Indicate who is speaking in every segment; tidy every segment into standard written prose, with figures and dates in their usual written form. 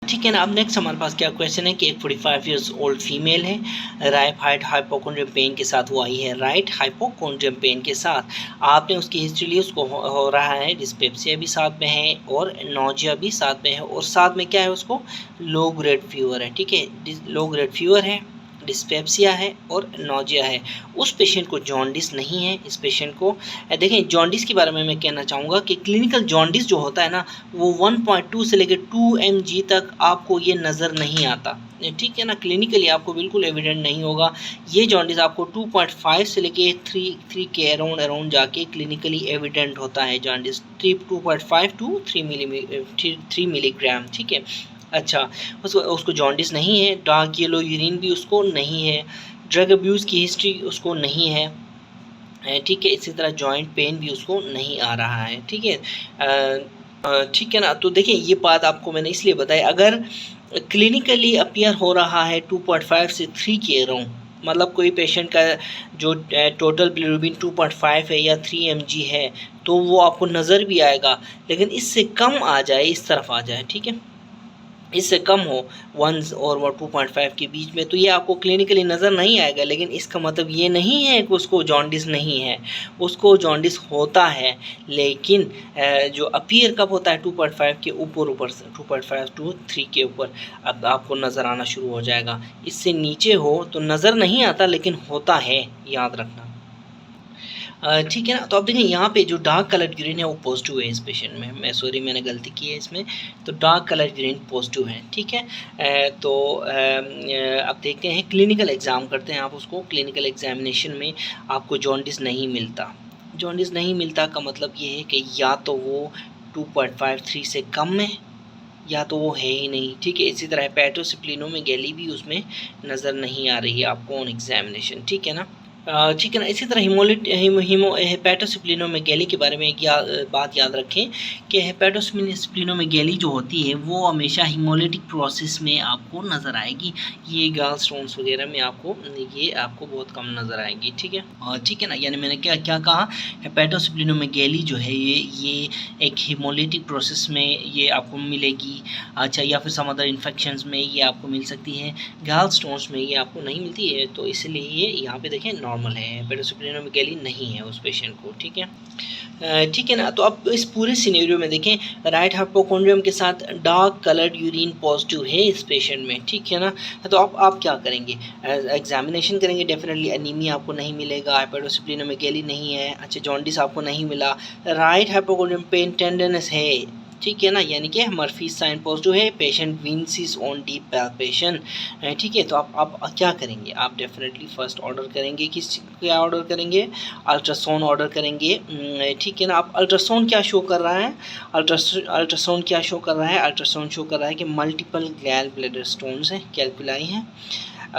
Speaker 1: ठीक है ना। अब नेक्स्ट हमारे पास क्या क्वेश्चन है कि एक 45 इयर्स ओल्ड फीमेल है, राइट हाइपोकॉन्ड्रियम पेन के साथ वो आई है, राइट हाइपोकॉन्ड्रियम पेन के साथ आपने उसकी हिस्ट्री ली, उसको हो रहा है डिस्पेप्सिया भी साथ में है और नोजिया भी साथ में है और साथ में क्या है उसको लो ग्रेड फीवर है। ठीक है, लो ग्रेड फीवर है, डिस्पेप्सिया है और नोजिया है। उस पेशेंट को जॉन्डिस नहीं है। इस पेशेंट को देखें, जॉन्डिस के बारे में मैं कहना चाहूँगा कि क्लिनिकल जॉन्डिस जो होता है ना वो 1.2 से लेकर 2 mg तक आपको ये नज़र नहीं आता। ठीक है ना, क्लिनिकली आपको बिल्कुल एविडेंट नहीं होगा। ये जॉन्डिस आपको 2.5 से लेके 3 के अराउंड जाके क्लिनिकली एविडेंट होता है जॉन्डिस, 2.5 टू 3 मिलीग्राम। ठीक है, अच्छा, उसको जॉन्डिस नहीं है, डार्क येलो यूरिन भी उसको नहीं है, ड्रग अब्यूज़ की हिस्ट्री उसको नहीं है। ठीक है, इसी तरह जॉइंट पेन भी उसको नहीं आ रहा है। ठीक है, ठीक है ना। तो देखिए, ये बात आपको मैंने इसलिए बताई, अगर क्लिनिकली अपीयर हो रहा है 2.5 से 3 के अराउंड, मतलब कोई पेशेंट का जो टोटल बिलीरुबिन 2.5 है या 3 mg है, तो वो आपको नज़र भी आएगा। लेकिन इससे कम आ जाए, इस तरफ आ जाए, ठीक है, इससे कम हो 1 और 2.5 के बीच में, तो ये आपको क्लिनिकली नज़र नहीं आएगा। लेकिन इसका मतलब ये नहीं है कि उसको जॉन्डिस नहीं है, उसको जॉन्डिस होता है। लेकिन जो अपीयर कब होता है 2.5 के ऊपर से, 2.5 टू 3 के ऊपर अब आपको नज़र आना शुरू हो जाएगा। इससे नीचे हो तो नज़र नहीं आता, लेकिन होता है, याद रखना। ठीक है ना। तो अब देखें, यहाँ पे जो डार्क कलर यूरिन है वो पॉजिटिव है इस पेशेंट में। मैंने गलती की है इसमें, तो डार्क कलर यूरिन पॉजिटिव है। ठीक है, तो अब देखते हैं, क्लिनिकल एग्ज़ाम करते हैं आप उसको। क्लिनिकल एग्जामिनेशन में आपको जॉन्डिस नहीं मिलता। जॉन्डिस नहीं मिलता का मतलब ये है कि या तो वो 2.53 से कम है या तो वो है ही नहीं। ठीक है, इसी तरह हेपेटोसिप्लिनोमेगैली भी उसमें नज़र नहीं आ रही है आपको ऑन एग्जामिनेशन। ठीक है ना। ठीक है ना। इसी तरह हेपेटोसिप्लिनोमेगैली के बारे में एक बात याद रखें कि हेपेटोसिप्लिनोमेगैली जो होती है वो हमेशा हीमोलिटिक प्रोसेस में आपको नज़र आएगी। ये गॉल स्टोन्स वगैरह में आपको बहुत कम नज़र आएगी। ठीक है, ठीक है ना। यानी मैंने क्या क्या कहा, हेपेटोसिप्लिनोमेगैली जो है ये एक हीमोलिटिक प्रोसेस में ये आपको मिलेगी। अच्छा, या फिर सम अदर इन्फेक्शंस में ये आपको मिल सकती है, गॉल स्टोन्स में ये आपको नहीं मिलती है। तो इसलिए ये यहाँ पे देखें नॉर्मल है, हेपेटोसिप्लिनोमेगैली नहीं है उस पेशेंट को। ठीक है, ठीक है ना। तो अब इस पूरे सिनेरियो में देखें, राइट हाइपोकॉन्ड्रियम के साथ डार्क कलर्ड यूरिन पॉजिटिव है इस पेशेंट में। ठीक है ना। तो अब आप क्या करेंगे, एग्जामिनेशन करेंगे, डेफिनेटली एनीमिया आपको नहीं मिलेगा, हेपेटोसिप्लिनोमेगैली नहीं है, अच्छा जॉन्डिस आपको नहीं मिला, राइट हाइपोकॉन्ड्रियम पेन टेंडरनेस है। ठीक है ना, यानी कि मर्फी साइन पॉजिटिव है, पेशेंट विंसिस ऑन डीप पैल्पेशन। ठीक है, तो आप क्या करेंगे, आप डेफिनेटली फर्स्ट ऑर्डर करेंगे, क्या ऑर्डर करेंगे, अल्ट्रासाउंड ऑर्डर करेंगे। ठीक है ना। आप अल्ट्रासाउंड क्या शो कर रहा है, अल्ट्रासाउंड क्या शो कर रहा है, अल्ट्रासाउंड शो कर रहा है कि मल्टीपल गैल ब्लैडर स्टोन्स हैं, कैलकुलाई हैं।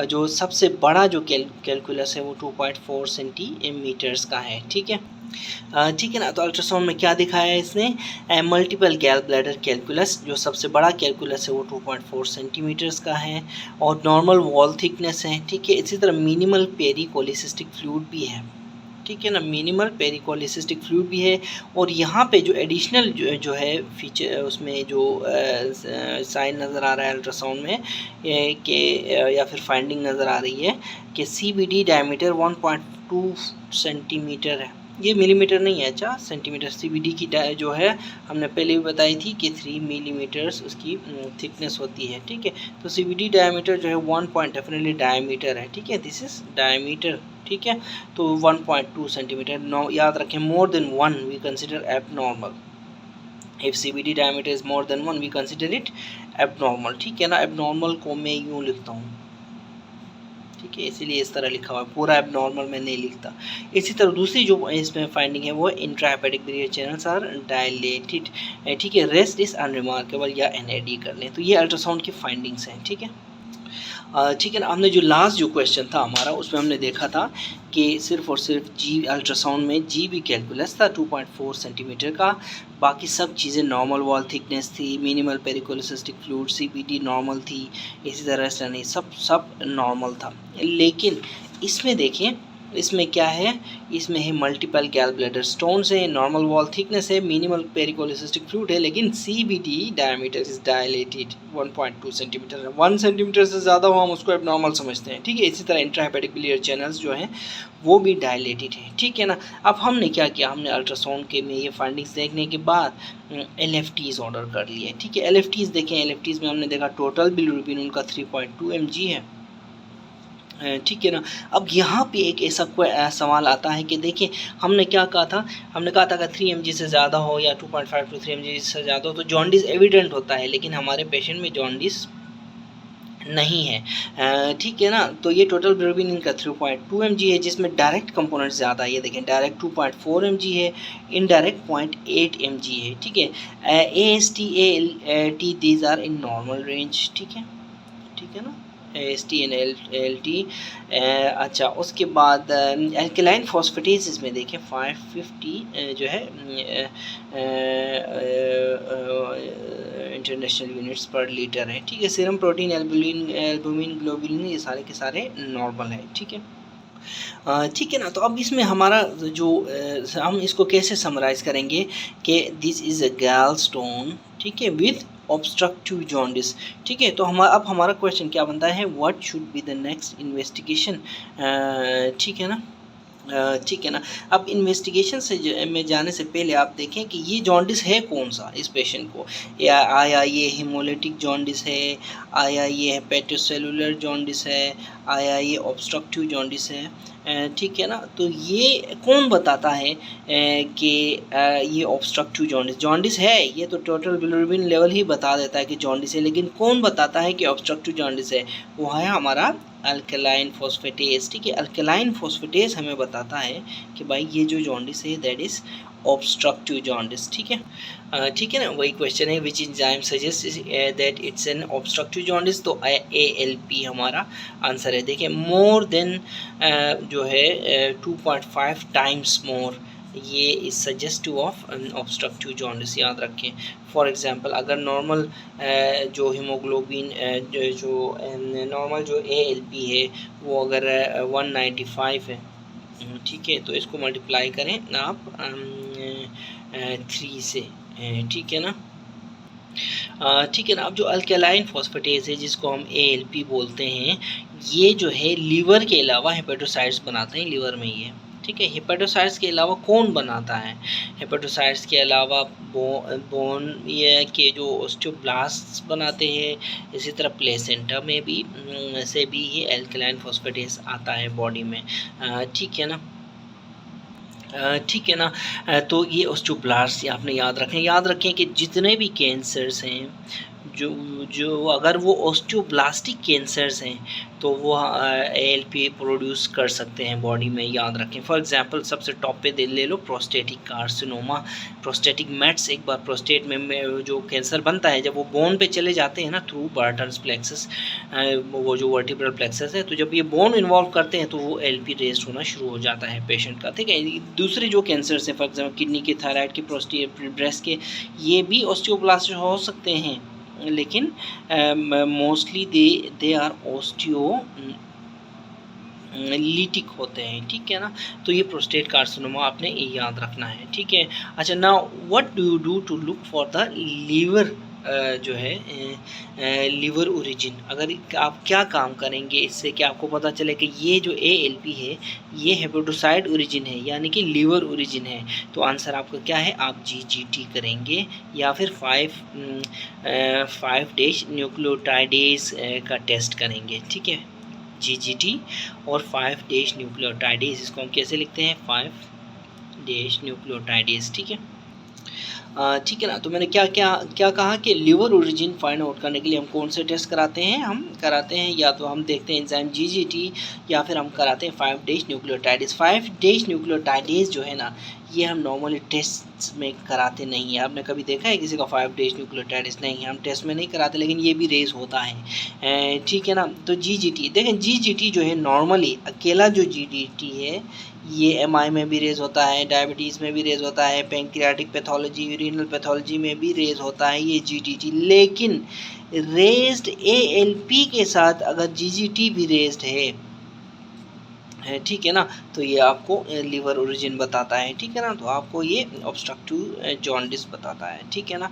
Speaker 1: जो सबसे बड़ा जो कैलकुलस है वो 2.4 सेंटीमीटर्स का है। ठीक है, ठीक है ना। तो अल्ट्रासाउंड में क्या दिखाया है इसने, मल्टीपल गैल ब्लैडर कैलकुलस, जो सबसे बड़ा कैलकुलस है वो 2.4 सेंटीमीटर्स का है और नॉर्मल वॉल थिकनेस है। ठीक है, इसी तरह मिनिमल पेरिकोलिसिस्टिक फ्लूइड भी है। ठीक है ना, मिनिमल पेरिकोलिसिस्टिक फ्लूइड भी है। और यहाँ पे जो एडिशनल जो है फीचर, उसमें जो साइन नज़र आ रहा है अल्ट्रासाउंड में कि या फिर फाइंडिंग नज़र आ रही है कि CBD डायमीटर 1.2 सेंटीमीटर है। ये मिलीमीटर नहीं है, अच्छा सेंटीमीटर। CBD की जो है हमने पहले भी बताई थी कि 3 मिलीमीटर्स उसकी थिकनेस होती है। ठीक है, तो CBD डायमीटर जो है 1 डेफिनेटली डायमीटर है। ठीक है, दिस इज डायमीटर। ठीक है, तो 1.2 सेंटीमीटर। नो, याद रखें, more than 1 we consider abnormal. If CBD diameter is more than 1 we consider it abnormal. ठीक है ना, एबनॉर्मल को मैं यूँ लिखता हूँ। ठीक है, इसीलिए इस तरह लिखा हुआ है, पूरा एबनॉर्मल में नहीं लिखता। इसी तरह दूसरी जो इसमें फाइंडिंग है वो intrahepatic biliary channels are dilated. ठीक है, रेस्ट इज अनरिमार्केबल या NAD कर लें। तो ये अल्ट्रासाउंड की फाइंडिंग्स हैं। ठीक है, ठीक है ना। हमने जो लास्ट जो क्वेश्चन था हमारा उसमें हमने देखा था कि सिर्फ और सिर्फ अल्ट्रासाउंड में GB कैलकुलस था 2.4 सेंटीमीटर का, बाकी सब चीज़ें नॉर्मल वॉल थिकनेस थी, मिनिमल पेरिकोलिसिस्टिक फ्लूइड, CBD नॉर्मल थी, इसी तरह से नहीं, सब नॉर्मल था। लेकिन इसमें देखें इसमें क्या है, इसमें है मल्टीपल गैल ब्लैडर स्टोन्स है, नॉर्मल वॉल थिकनेस है, मिनिमल पेरिकोलिसिस्टिक फ्लूइड है, लेकिन CBD diameter is dilated 1.2 centimetre है। 1 सेंटीमीटर से ज़्यादा हो हम उसको एबनॉर्मल समझते हैं, ठीक है। इसी तरह इंट्राहेपेटिक बिलियर चैनल्स जो हैं वो भी डायलेटेड है, ठीक है ना। अब हमने क्या किया, हमने अल्ट्रासाउंड के में ये फाइंडिंग्स देखने के बाद LFTs ऑर्डर कर लिए, ठीक है। LFTs देखें, LFTs में हमने देखा टोटल बिलिरुबिन उनका 3.2 mg है, ठीक है ना। अब यहाँ पे एक ऐसा सवाल आता है कि देखिए हमने क्या कहा था, हमने कहा था कि 3 mg से ज़्यादा हो या 2.5 to 3 mg से ज़्यादा हो तो जॉन्डिस एविडेंट होता है, लेकिन हमारे पेशेंट में जॉन्डिस नहीं है, ठीक है ना। तो ये टोटल बिलिरुबिन इनका 3.2 mg है, जिसमें डायरेक्ट कंपोनेंट ज़्यादा है, ये देखें डायरेक्ट 2.4 mg है, इनडायरेक्ट 0.8 mg है, ठीक है। AST ALT these are in normal range, ठीक है ना। AST एंड ALT, अच्छा उसके बाद एल्कलाइन फॉस्फेटेस में देखें 550 जो है इंटरनेशनल यूनिट्स पर लीटर है, ठीक है। सीरम प्रोटीन, एल्बुमिन, ग्लोबुलिन ये सारे के सारे नॉर्मल है, ठीक है। ठीक है ना। तो अब इसमें हमारा जो हम इसको कैसे समराइज करेंगे कि दिस इज़ अ गैल स्टोन, ठीक है, विथ ऑब्स्ट्रक्टिव जॉन्डिस, ठीक है। तो अब हमारा क्वेश्चन क्या बनता है, what should be the next investigation, ठीक है ना। ठीक है ना। अब इन्वेस्टिगेशन में जाने से पहले आप देखें कि ये जॉन्डिस है कौन सा इस पेशेंट को, या आया ये हिमोलिटिक जॉन्डिस है, आया ये हेपेटोसेलुलर जॉन्डिस है, आया ये ऑब्स्ट्रक्टिव जॉन्डिस है, ठीक है ना। तो ये कौन बताता है कि ये ऑब्स्ट्रक्टिव जॉन्डिस है, ये तो टोटल बिलिरुबिन लेवल ही बता देता है कि जॉन्डिस है, लेकिन कौन बताता है कि ऑब्स्ट्रक्टिव जॉन्डिस है, वो है हमारा अल्कलाइन फॉस्फेटेस, ठीक है। अल्कलाइन फॉस्फेटेस हमें बताता है कि भाई ये जो जॉन्डिस है दैट इज़ ऑब्स्ट्रक्टिव जॉन्डिस, ठीक है, ठीक है ना। वही क्वेश्चन है which enzyme suggest that it's an obstructive jaundice, तो ALP हमारा आंसर है। देखिए मोर देन जो है 2.5 टाइम्स मोर, ये is suggestive of obstructive jaundice, याद रखें। फॉर एग्जांपल अगर नॉर्मल जो हीमोग्लोबिन जो नॉर्मल जो ALP है वो अगर 195 है, ठीक है, तो इसको मल्टीप्लाई करें आप 3 से, ठीक है ना। ठीक है ना। अब जो अल्कलाइन फॉस्फेटेस है जिसको हम ALP बोलते हैं, ये जो है लीवर के अलावा हेपेटोसाइट्स बनाते हैं लीवर में ये, ठीक है। हेपेटोसाइट्स के अलावा कौन बनाता है, हेपेटोसाइट्स के अलावा बोन ये के जो ऑस्टियोब्लास्ट्स बनाते हैं, इसी तरह प्लेसेंटा में भी से भी ये अल्कलाइन फॉस्फेटेस आता है बॉडी में, ठीक है ना। ठीक है ना। तो ये ऑस्टियोब्लास्ट आपने याद रखें कि जितने भी कैंसर्स हैं जो अगर वो ऑस्टियोब्लास्टिक कैंसर्स हैं तो वो ALP प्रोड्यूस कर सकते हैं बॉडी में, याद रखें। फॉर एग्जांपल सबसे टॉप पे ले लो प्रोस्टेटिक कार्सिनोमा, प्रोस्टेटिक मेट्स, एक बार प्रोस्टेट में जो कैंसर बनता है जब वो बोन पे चले जाते हैं ना थ्रू बार्टन्स प्लेक्सस, वो जो वर्टिब्रल प्लेक्सस है, तो जब ये बोन इन्वॉल्व करते हैं तो वो LP रेस्ट होना शुरू हो जाता है पेशेंट का, ठीक है। दूसरे जो कैंसर्स हैं फॉर एग्जाम्पल किडनी के, थायराइड के, प्रोस्टेट, ब्रेस्ट के, ये भी ऑस्टियोब्लास्ट हो सकते हैं, लेकिन मोस्टली दे आर ऑस्टियोलिटिक होते हैं, ठीक है ना। तो ये प्रोस्टेट कार्सिनोमा आपने याद रखना है, ठीक है। अच्छा now what do you do to look for the liver जो है लीवर ओरिजिन, अगर आप क्या काम करेंगे इससे कि आपको पता चले कि ये जो ALP है ये हेपेटोसाइट ओरिजिन है यानी कि लीवर ओरिजिन है, तो आंसर आपका क्या है, आप GGT करेंगे या फिर 5' न्यूक्लियोटाइडेज का टेस्ट करेंगे, ठीक है। GGT और 5' न्यूक्लियोटाइडेज, इसको हम कैसे लिखते हैं, 5' न्यूक्लियोटाइडेज, ठीक है। ठीक है ना। तो मैंने क्या कहा कि लीवर ओरिजिन फाइंड आउट करने के लिए हम कौन से टेस्ट कराते हैं, हम कराते हैं या तो हम देखते हैं एंजाइम GGT या फिर हम कराते हैं 5' न्यूक्लियोटाइडेज। 5' न्यूक्लियोटाइडेज जो है ना ये हम नॉर्मली टेस्ट में कराते नहीं है। आपने कभी देखा है किसी का 5' न्यूक्लियोटाइडेज, नहीं हम टेस्ट में नहीं कराते, लेकिन ये भी रेज होता है, ठीक है ना। तो GGT देखें, GGT जो है नॉर्मली अकेला जो GGT है ये MI में भी रेज होता है, डायबिटीज़ में भी रेज होता है, पैंक्रियाटिक पैथोलॉजी, यूरिनल पैथोलॉजी में भी रेज होता है ये GGT, लेकिन रेज्ड ALP के साथ अगर GGT भी रेज्ड है है, ठीक है ना। तो ये आपको लीवर ओरिजिन बताता है, ठीक है ना। तो आपको ये ऑब्स्ट्रक्टिव जॉन्डिस बताता है, ठीक है ना।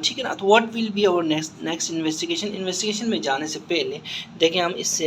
Speaker 1: ठीक है ना। तो what will be our next investigation में जाने से पहले देखें हम इस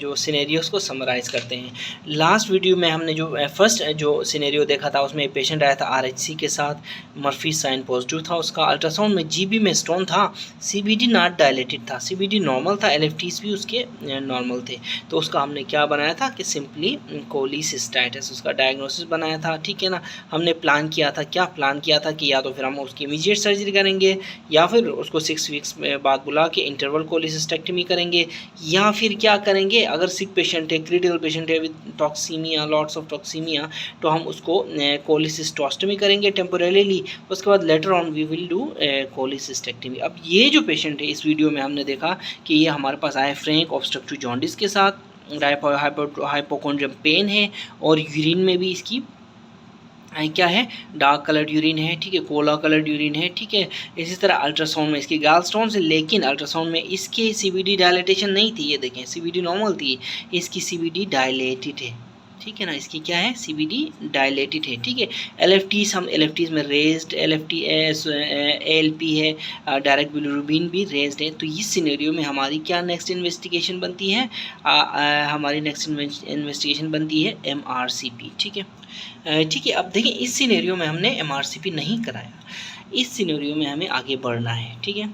Speaker 1: जो सिनेरियोस को समराइज़ करते हैं। लास्ट वीडियो में हमने जो फर्स्ट जो सिनेरियो देखा था उसमें पेशेंट आया था आरएचसी के साथ, मर्फी साइन पॉजिटिव था उसका, अल्ट्रासाउंड में जीबी में स्टोन था, सीबीडी नॉट डायलेटेड था, सीबीडी नॉर्मल था, एलएफटीज भी उसके नॉर्मल थे। तो उसका हमने क्या बनाया था कि सिंपली कोलिसिस्टाइटिस उसका डायग्नोसिस बनाया था, ठीक है ना। हमने प्लान किया था, क्या प्लान किया था कि या तो फिर हम उसकी इमीडिएट सर्जरी करेंगे या फिर उसको 6 वीक्स में बाद बुला के इंटरवल कोलिसिस्टेक्टमी करेंगे, या फिर क्या करेंगे अगर सिक पेशेंट है, क्रिटिकल पेशेंट है with toxaemia, lots of toxaemia, तो हम उसको कोलिसिस्टोस्टमी करेंगे टेम्पोरेरीली, उसके बाद later on we will do cholecystectomy. अब ये जो पेशेंट है इस वीडियो में हमने देखा कि ये हमारे पास आए फ्रैंक ऑब्स्ट्रक्टिव जॉन्डिस के साथ, हाइपोकोंड्रियम पेन है और यूरिन में भी इसकी क्या है, डार्क कलर्ड यूरिन है, ठीक है, कोला कलर्ड यूरिन है, ठीक है। इसी तरह अल्ट्रासाउंड में इसकी गॉलस्टोन्स है, लेकिन अल्ट्रासाउंड में इसके सीबीडी डायलेटेशन नहीं थी, ये देखें सीबीडी नॉर्मल थी, इसकी सीबीडी डायलेटेड है, ठीक है ना। इसकी क्या है, सीबीडी डायलेटेड है, ठीक है। एलएफटीज हम एलएफटीज में रेज्ड एलएफटी एएलपी है, डायरेक्ट बिलिरुबिन भी रेज्ड है। तो इस सिनेरियो में हमारी क्या नेक्स्ट इन्वेस्टिगेशन बनती है, हमारी नेक्स्ट इन्वेस्टिगेशन बनती है एमआरसीपी, ठीक है। ठीक है, अब देखिए इस सिनेरियो में हमने एमआरसीपी नहीं कराया, इस सिनेरियो में हमें आगे बढ़ना है, ठीक है।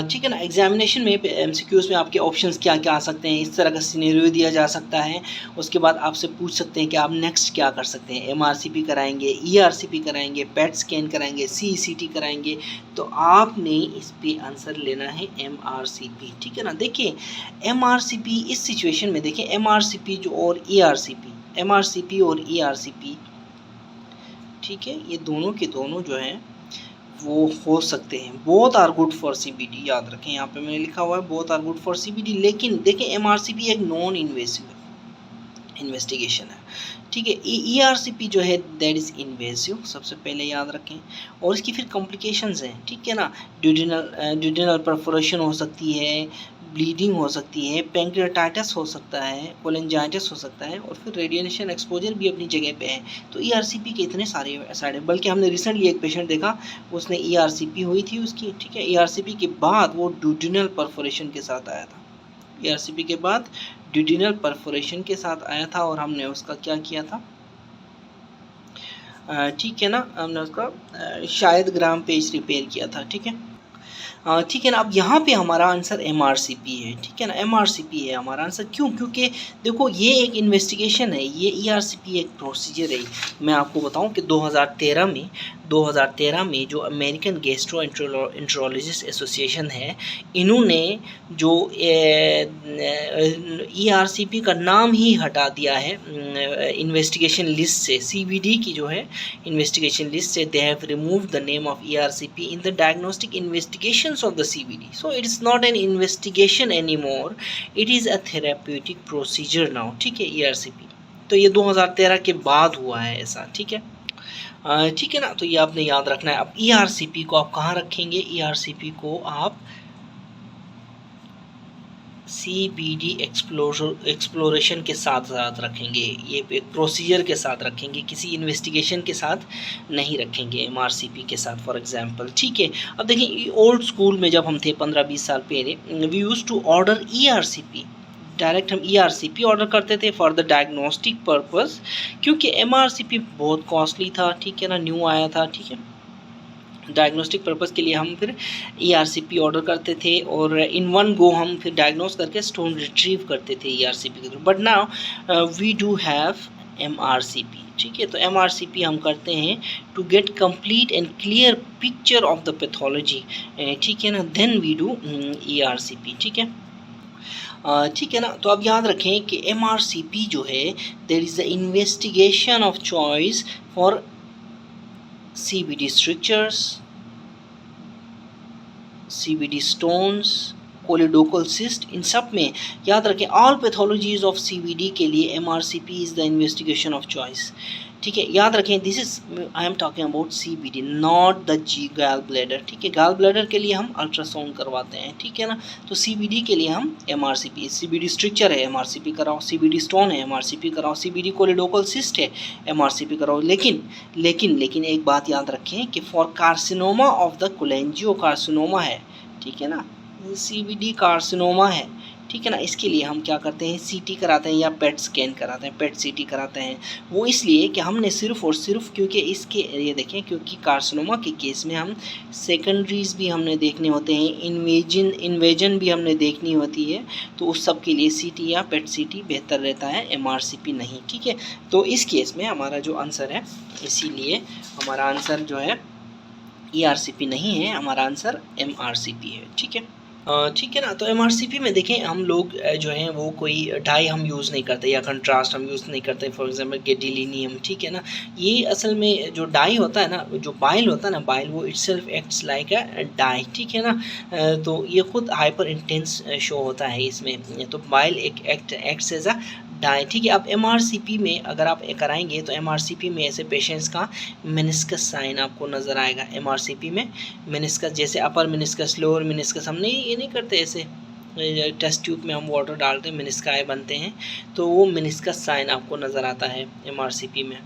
Speaker 1: ठीक है ना। एग्जामिनेशन में एमसीक्यूज़ में आपके ऑप्शंस क्या क्या आ सकते हैं, इस तरह का सिनेरियो दिया जा सकता है, उसके बाद आपसे पूछ सकते हैं कि आप नेक्स्ट क्या कर सकते हैं, एमआरसीपी कराएंगे, ईआरसीपी कराएंगे, पेट स्कैन कराएंगे, सीईसीटी कराएंगे। तो आपने इस पे आंसर लेना है एमआरसीपी, ठीक है ना। देखिए एमआरसीपी इस सिचुएशन में देखिए एमआरसीपी जो और ईआरसीपी, एमआरसीपी और ईआरसीपी, ठीक है, ये दोनों के दोनों जो हैं वो हो सकते हैं, both are good for CBD, याद रखें यहाँ पे मैंने लिखा हुआ है both are good for CBD. लेकिन देखें एमआरसीपी एक नॉन इन्वेसिव इन्वेस्टिगेशन है, ठीक है। ईआरसीपी जो है दैट इज़ इन्वेसिव, सबसे पहले याद रखें, और इसकी फिर कॉम्प्लिकेशंस हैं, ठीक है ना। ड्यूडेनल परफोरेशन हो सकती है, ब्लीडिंग हो सकती है, पैंक्रियाटाइटिस हो सकता है, कोलेंजाइटिस हो सकता है, और फिर रेडिएशन एक्सपोजर भी अपनी जगह पे है। तो ईआरसीपी के इतने सारे साइड है, बल्कि हमने रिसेंटली एक पेशेंट देखा उसने ईआरसीपी हुई थी उसकी, ठीक है। ईआरसीपी के बाद वो ड्यूडेनल परफोरेशन के साथ आया था, ईआरसीपी के बाद ड्यूडेनल परफोरेशन के साथ आया था, और हमने उसका क्या किया था, ठीक है ना, हमने उसका शायद ग्राम पेज रिपेयर किया था, ठीक है। ठीक है ना। अब यहाँ पे हमारा आंसर एमआरसीपी है, ठीक है ना, एमआरसीपी है हमारा आंसर। क्यों? क्योंकि देखो ये एक इन्वेस्टिगेशन है, ये ईआरसीपी एक प्रोसीजर है। मैं आपको बताऊं कि 2013 में जो अमेरिकन गैस्ट्रो एंट्रोलॉजिस्ट एसोसिएशन है, इन्होंने जो ईआरसीपी का नाम ही हटा दिया है इन्वेस्टिगेशन लिस्ट से, सीबीडी की जो है इन्वेस्टिगेशन लिस्ट से। They have removed the name of ERCP in the diagnostic investigations of the CBD. So it is not an investigation anymore, it is a therapeutic procedure now, ठीक है, ERCP। तो ये 2013 के बाद हुआ है ऐसा, ठीक है, ठीक है ना। तो ये आपने याद रखना है। अब ERCP को आप कहाँ रखेंगे, ERCP को आप CBD एक्सप्लोरेशन के साथ रखेंगे, ये एक प्रोसीजर के साथ रखेंगे, किसी इन्वेस्टिगेशन के साथ नहीं रखेंगे MRCP के साथ, फॉर एग्जांपल, ठीक है। अब देखिए ओल्ड स्कूल में जब हम थे 15-20 साल पहले, we use to order ERCP, direct हम ERCP ऑर्डर करते थे फॉर द डायग्नोस्टिक पर्पस, क्योंकि MRCP बहुत कॉस्टली था, ठीक है ना, न्यू आया था, ठीक है। डायग्नोस्टिक पर्पस के लिए हम फिर ERCP ऑर्डर करते थे, और इन वन गो हम फिर डायग्नोस करके स्टोन रिट्रीव करते थे ERCP के through. But now we do have MRCP, ठीक है। तो MRCP हम करते हैं to get complete and clear picture of the pathology, ठीक है ना, देन वी डू ERCP, ठीक है, ठीक है ना। तो अब याद रखें कि MRCP जो है there is the investigation of choice for CBD strictures, CBD stones, choledochal cyst, इन सब में याद रखें ऑल पैथोलॉजीज ऑफ CBD के लिए MRCP is the investigation of choice, ठीक है, याद रखें this is I am talking about CBD not the जी गैल ब्लैडर। ठीक है, गैल ब्लैडर के लिए हम अल्ट्रासाउंड करवाते हैं, ठीक है ना। तो CBD के लिए हम MRCP, CBD स्ट्रक्चर है MRCP कराओ, CBD स्टोन है MRCP कराओ, CBD कोलिडोकल सिस्ट है MRCP कराओ। लेकिन एक बात याद रखें कि for carcinoma of the cholangiocarcinoma है, ठीक है ना, CBD कार्सिनोमा है, ठीक है ना, इसके लिए हम क्या करते हैं, CT कराते हैं या पेट स्कैन कराते हैं, पेट CT कराते हैं। वो इसलिए कि हमने सिर्फ और सिर्फ क्योंकि इसके ये देखें, क्योंकि कार्सिनोमा के केस में हम सेकेंडरीज भी हमने देखने होते हैं, इन्वेजन भी हमने देखनी होती है, तो उस सब के लिए CT या पेट CT बेहतर रहता है, MRCP नहीं, ठीक है। तो इस केस में हमारा जो आंसर है, इसीलिए हमारा आंसर जो है ERCP नहीं है, हमारा आंसर MRCP है, ठीक है। ठीक है ना। तो MRCP में देखें हम लोग जो हैं वो कोई डाई हम यूज़ नहीं करते या कंट्रास्ट हम यूज़ नहीं करते, फॉर एग्जांपल गैडोलिनियम, ठीक है ना। ये असल में जो डाई होता है ना, जो बाइल होता है ना, बाइल वो itself acts like a dye, ठीक है ना। तो ये खुद हाइपर इंटेंस शो होता है इसमें, तो बाइल एक एक्ट्स एज अ डाई, ठीक है। अब MRCP में अगर आप कराएंगे तो MRCP में ऐसे पेशेंट्स का मेनिस्कस साइन आपको नज़र आएगा। MRCP में मेनिस्कस, जैसे अपर मेनिस्कस लोअर मेनिस्कस, हम ये नहीं करते ऐसे टेस्ट ट्यूब में हम वाटर डालते हैं, मेनिस्काई बनते हैं, तो वो मेनिस्कस साइन आपको नज़र आता है MRCP में,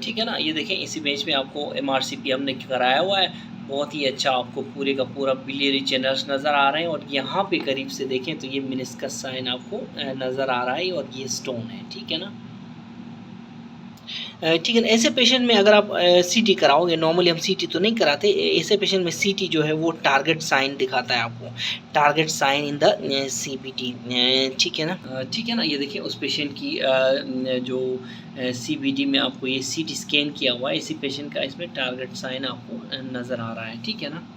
Speaker 1: ठीक है ना। ये देखें इस इमेज में आपको MRCP हमने कराया हुआ है, बहुत ही अच्छा आपको पूरे का पूरा बिलियरी चैनल्स नज़र आ रहे हैं, और यहाँ पे करीब से देखें तो ये मेनिस्कस साइन आपको नज़र आ रहा है, और ये स्टोन है, ठीक है ना। ठीक है, ऐसे पेशेंट में अगर आप CT कराओगे, नॉर्मली हम CT तो नहीं कराते, ऐसे पेशेंट में CT जो है वो टारगेट साइन दिखाता है आपको, target sign in the CBD, ठीक है ना। ठीक है ना, ये देखिए उस पेशेंट की जो CBD में आपको ये CT स्कैन किया हुआ है, इसी पेशेंट का इसमें टारगेट साइन आपको नज़र आ रहा है, ठीक है ना।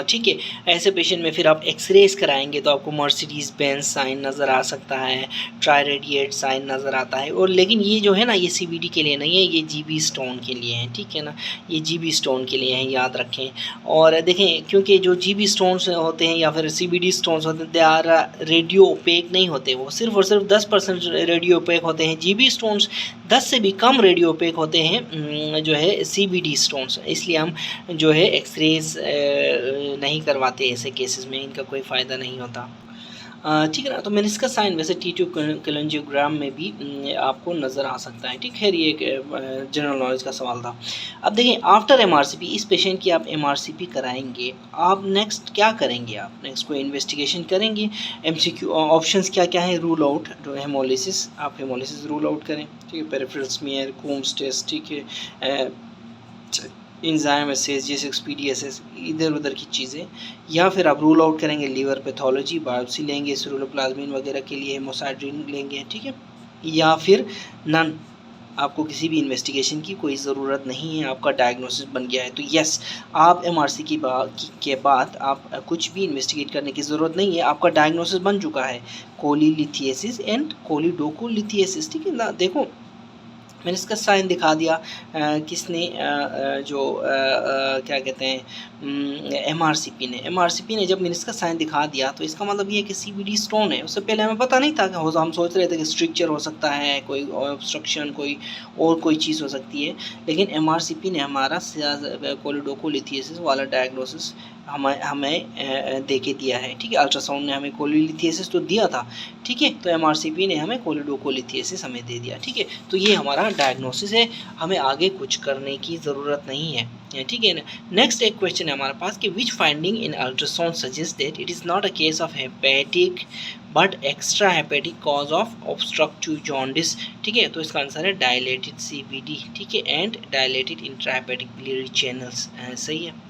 Speaker 1: ठीक है, ऐसे पेशेंट में फिर आप एक्सरेज कराएंगे तो आपको मर्सिडीज़ बेंज साइन नज़र आ सकता है, ट्राइरेडिएट साइन नज़र आता है, और लेकिन ये जो है ना ये CBD के लिए नहीं है, ये GB स्टोन के लिए है, ठीक है ना, ये GB स्टोन के लिए है, याद रखें। और देखें क्योंकि जो GB स्टोन्स होते हैं या फिर CBD स्टोन्स होते हैं, दे आर रेडियो ओपेक नहीं होते, वो सिर्फ और सिर्फ 10% रेडियो ओपेक होते हैं। GB स्टोन्स 10 से भी कम रेडियो ओपेक होते हैं जो है CBD स्टोन्स, इसलिए हम जो है एक्सरेज नहीं करवाते ऐसे केसेस में, इनका कोई फ़ायदा नहीं होता, ठीक है ना। तो मेनिस्कस साइन वैसे T2 कोलेंजियोग्राम में भी आपको नज़र आ सकता है, ठीक है। ये एक जनरल नॉलेज का सवाल था। अब देखें आफ्टर MRCP, इस पेशेंट की आप MRCP कराएंगे, आप नेक्स्ट क्या करेंगे, आप नेक्स्ट कोई इन्वेस्टिगेशन करेंगे। MCQ ऑप्शंस क्या क्या है, रूल आउट, जो हेमोलिसिस, आप हेमोलिसिस रूल आउट करें, ठीक है, पेरिफेरल स्मीयर, कूम्स टेस्ट, ठीक है, इंजाइम एसेस जैसे PDSS, इधर उधर की चीज़ें, या फिर आप रूल आउट करेंगे लीवर पैथोलॉजी, बायोप्सी लेंगे सेरुलोप्लाज्मिन वगैरह के लिए, हेमोसाइड्रिन लेंगे, ठीक है, या फिर नन, आपको किसी भी इन्वेस्टिगेशन की कोई ज़रूरत नहीं है, आपका डायग्नोसिस बन गया है। तो यस, आप MRCP के बाद आप कुछ भी इन्वेस्टिगेट करने की ज़रूरत नहीं है, आपका डायग्नोसिस बन चुका है, कोलीलिथिएसिस एंड कोलिडोकोलिथिएसिस, ठीक है ना। देखो मैंने इसका साइन दिखा दिया, किसने जो क्या कहते हैं MRCP ने जब मैंने इसका साइन दिखा दिया, तो इसका मतलब ये है कि CBD स्टोन है। उससे पहले हमें पता नहीं था कि हम सोच रहे थे कि स्ट्रक्चर हो सकता है, कोई ऑब्स्ट्रक्शन, कोई चीज़ हो सकती है, लेकिन MRCP ने हमारा कोलिडोकोलिथिएसिस वाला डायग्नोसिस हमें दे के दिया है, ठीक है। अल्ट्रासाउंड ने हमें कोलिलिथिएसिस तो दिया था, ठीक है, तो MRCP ने हमें कोलिडोकोलिथिएसिस हमें दे दिया, ठीक है। तो ये हमारा डायग्नोसिस है, हमें आगे कुछ करने की ज़रूरत नहीं है, ठीक है ना। नेक्स्ट एक क्वेश्चन है हमारे पास कि which finding in ultrasound suggest that it is not a case of hepatic but extra hepatic cause of obstructive jaundice, ठीक है। तो इसका आंसर है डायलेटेड CBD, ठीक है, and dilated intrahepatic biliary channels, सही है।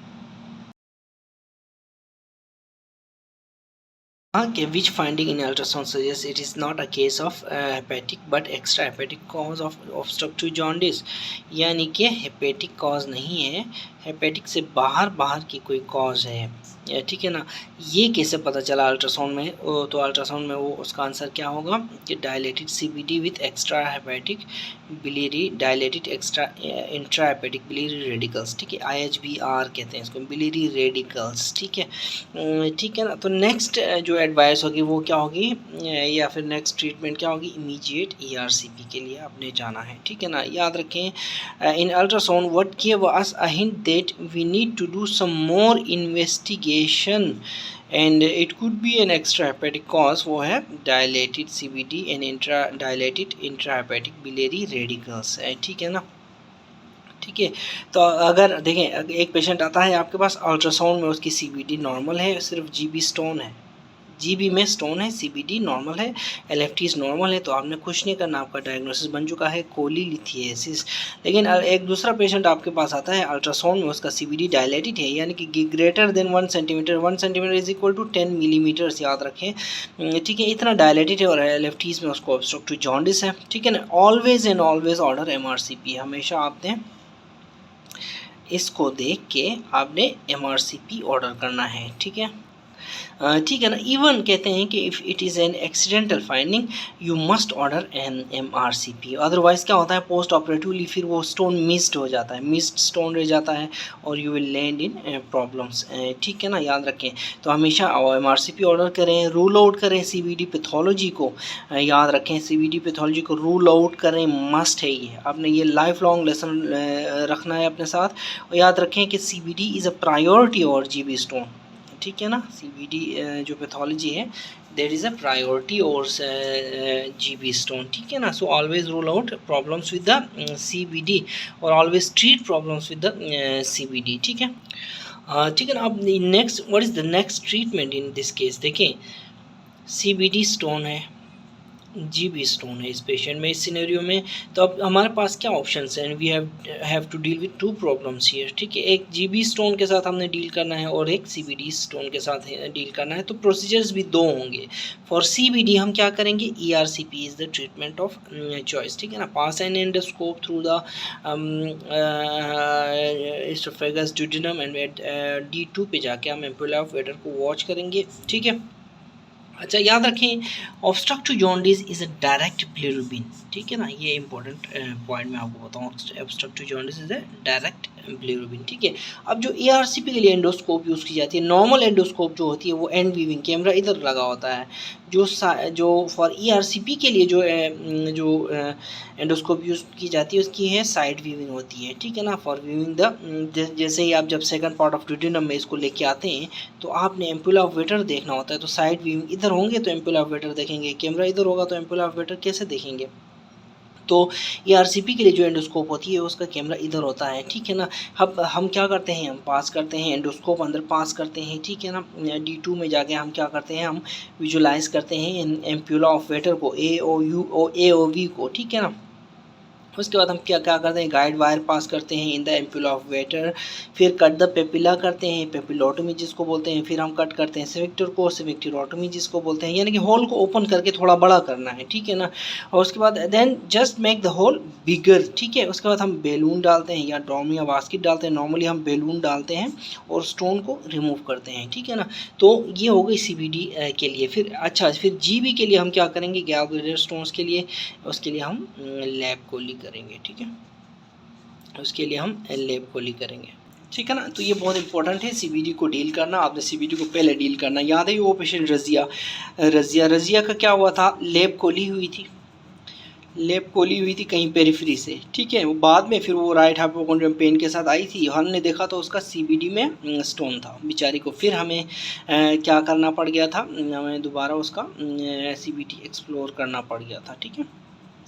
Speaker 1: कि which finding in ultrasound suggests it is not a case of hepatic but extra hepatic cause of obstructive jaundice, यानी कि हेपेटिक कॉज नहीं है, हेपेटिक से बाहर की कोई कॉज है। ठीक है ना। ये कैसे पता चला अल्ट्रासाउंड में? तो अल्ट्रासाउंड में वो उसका आंसर क्या होगा कि dilated CBD with extra hepatic biliary dilated extra intra hepatic biliary radicals, ठीक है, IHBR कहते हैं इसको, बिलियरी रेडिकल्स, ठीक है ना। तो नेक्स्ट जो एडवाइस होगी वो क्या होगी, या फिर नेक्स्ट ट्रीटमेंट क्या होगी, इमीडिएट ERCP के लिए आपने जाना है, ठीक है ना। याद रखें in ultrasound what give us a hint that we need to do some more investigation and it could be an extra hepatic cause, वो है dilated CBD and dilated intra hepatic biliary radicals, ठीक है ना। ठीक है, तो अगर देखें एक पेशेंट आता है आपके पास, अल्ट्रासाउंड में उसकी CBD नॉर्मल है, सिर्फ GB स्टोन है, GB में स्टोन है, CBD नॉर्मल है, LFTs नॉर्मल है, तो आपने कुछ नहीं करना, आपका डायग्नोसिस बन चुका है कोलीलिथियासिस। लेकिन एक दूसरा पेशेंट आपके पास आता है, अल्ट्रासाउंड में उसका CBD डायलेटेड है, यानी कि greater than 1 centimetre, 1 centimetre is equal to 10 millimetres, याद रखें, ठीक है, इतना डायलेटेड है, और LFTs में उसको ऑब्स्ट्रक्टिव जॉन्डिस है, ठीक है ना। Always and always order MRCP, हमेशा आपने इसको देख के आपने MRCP ऑर्डर करना है, ठीक है, ठीक है ना। इवन कहते हैं कि if it is an accidental finding you must order an MRCP, otherwise क्या होता है पोस्ट ऑपरेटिवली फिर वो स्टोन मिस्ड हो जाता है, मिस्ड स्टोन रह जाता है और you will land in problems, ठीक है ना, याद रखें। तो हमेशा MRCP ऑर्डर करें, रूल आउट करें CBD पैथोलॉजी को, याद रखें CBD पैथोलॉजी को रूल आउट करें, मस्ट है ये, आपने ये लाइफ लॉन्ग लेसन रखना है अपने साथ, और याद रखें कि CBD इज़ अ प्रायोरिटी और GB स्टोन, ठीक है ना। CBD जो पैथोलॉजी है देर इज़ अ प्रायोरिटी और GB स्टोन, ठीक है ना। So always rule out problems with the CBD और always treat problems with the CBD, ठीक है, ठीक है ना। अब next what is the next treatment in this case, देखें CBD स्टोन है, GB स्टोन है इस पेशेंट में, इस सिनेरियो में, तो अब हमारे पास क्या ऑप्शंस हैं, we have to deal with 2 problems here, ठीक है, एक GB स्टोन के साथ हमने डील करना है और एक CBD स्टोन के साथ डील करना है, तो प्रोसीजर्स भी 2 होंगे। फॉर CBD हम क्या करेंगे, ERCP is the treatment of choice, ठीक है ना। Pass an endoscope through the oesophagus duodenum and D2 पे जाके हम एम्पुला ऑफ वेटर को वॉच करेंगे, ठीक है। अच्छा, याद रखें obstructive jaundice is a direct bilirubin, ठीक है ना, ये इंपॉर्टेंट पॉइंट मैं आपको बताऊँ, obstructive jaundice is a direct bilirubin, ठीक है। अब जो ERCP के लिए एंडोस्कोप यूज़ की जाती है, नॉर्मल एंडोस्कोप जो होती है वो एंड वीविंग कैमरा इधर लगा होता है, जो फॉर ERCP के लिए जो एंडोस्कोप यूज़ की जाती है उसकी है साइड वीविंग होती है, ठीक है ना। फॉर वीविंग द जैसे ही आप जब सेकंड पार्ट ऑफ ड्यूडेनम में इसको लेके आते हैं तो आपने एम्पुला ऑफ वेटर देखना होता है, तो साइड वीविंग इधर होंगे तो एम्पुला ऑफ वेटर देखेंगे, कैमरा इधर होगा तो एम्पुला ऑफ वेटर कैसे देखेंगे। तो ERCP के लिए जो एंडोस्कोप होती है उसका कैमरा इधर होता है, ठीक है ना। अब हम क्या करते हैं, हम पास करते हैं एंडोस्कोप, अंदर पास करते हैं, ठीक है ना। D2 में जाके हम क्या करते हैं, हम विजुलाइज करते हैं एम्पुला ऑफ वेटर को, AOV को, ठीक है ना। उसके बाद हम क्या करते हैं, गाइड वायर पास करते हैं in the ampulla of waiter, फिर कट द पेपिला करते हैं, पेपिलोटोमी जिसको बोलते हैं, फिर हम कट करते हैं स्फिंक्टर को, स्फिंक्टरोटोमी जिसको बोलते हैं, यानी कि होल को ओपन करके थोड़ा बड़ा करना है, ठीक है ना। और उसके बाद then just make the hole bigger, ठीक है। उसके बाद हम बैलून डालते हैं या ड्रम या बास्केट डालते हैं, नॉर्मली हम बैलून डालते हैं और स्टोन को रिमूव करते हैं, ठीक है ना। तो ये हो गई CBD के लिए। फिर अच्छा, फिर GB के लिए हम क्या करेंगे, गैल स्टोन्स के लिए, उसके लिए हम लैब कोली करेंगे, ठीक है, उसके लिए हम लैब कोली करेंगे, ठीक है ना। तो ये बहुत इंपॉर्टेंट है CBD को डील करना, आपने CBD को पहले डील करना। याद है वो पेशेंट रज़िया का क्या हुआ था, लैब कोली हुई थी कहीं पेरिफेरी से, ठीक है। वो बाद में फिर वो राइट हाइपोकॉन्ड्रियम पेन के साथ आई थी, हमने देखा तो उसका CBD में स्टोन था बेचारी को, फिर हमें क्या करना पड़ गया था, हमें दोबारा उसका CBD एक्सप्लोर करना पड़ गया था, ठीक है,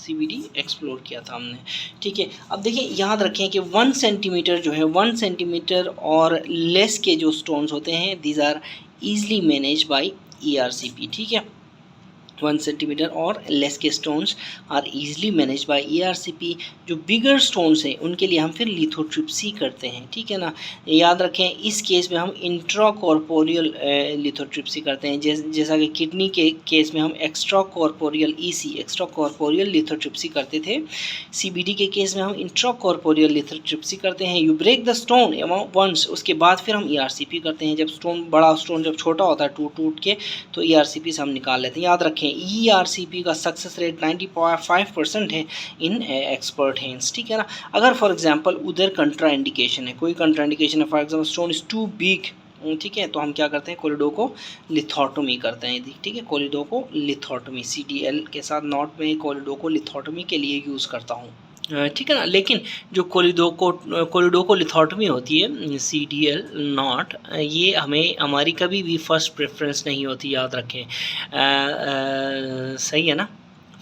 Speaker 1: CBD एक्सप्लोर किया था हमने, ठीक है। अब देखिए याद रखें कि 1 सेंटीमीटर जो है, 1 सेंटीमीटर और लेस के जो स्टोन्स होते हैं these are easily manage by ERCP, ठीक है। 1 सेंटीमीटर और लेस के stones are easily manage by ERCP। जो बिगर स्टोन्स हैं उनके लिए हम फिर लिथोट्रिप्सी करते हैं, ठीक है ना। याद रखें इस केस में हम इंट्राकॉर्पोरियल लिथोट्रिप्सी करते हैं, जैसा कि किडनी के केस में हम एक्स्ट्राकॉर्पोरियल एक्स्ट्राकॉर्पोरियल लिथोट्रिप्सी करते थे। CBD के केस में हम इंट्राकॉर्पोरियल लिथोट्रिप्सी करते हैं। You break the stone once, उसके बाद फिर हम ERCP करते हैं। जब बड़ा स्टोन जब छोटा होता है टूट के, तो ERCP से हम निकाल लेते हैं। याद रखें ERCP का सक्सेस रेट 95% है इन एक्सपर्ट हैंड्स, ठीक है ना। अगर फॉर एग्जांपल उधर कंट्रा इंडिकेशन है, कोई कंट्रा इंडिकेशन है, for example stone is too big, ठीक है, तो हम क्या करते हैं, कोलिडोको लिथोटोमी करते हैं, ठीक है। कोलिडोको लिथोटोमी CDL के साथ नॉट में कोलिडोको लिथोटोमी के लिए यूज़ करता हूँ, ठीक है ना। लेकिन जो कोलिडोको लिथोटमी होती है CDL नॉट, ये हमारी कभी भी फर्स्ट प्रेफरेंस नहीं होती, याद रखें। सही है ना।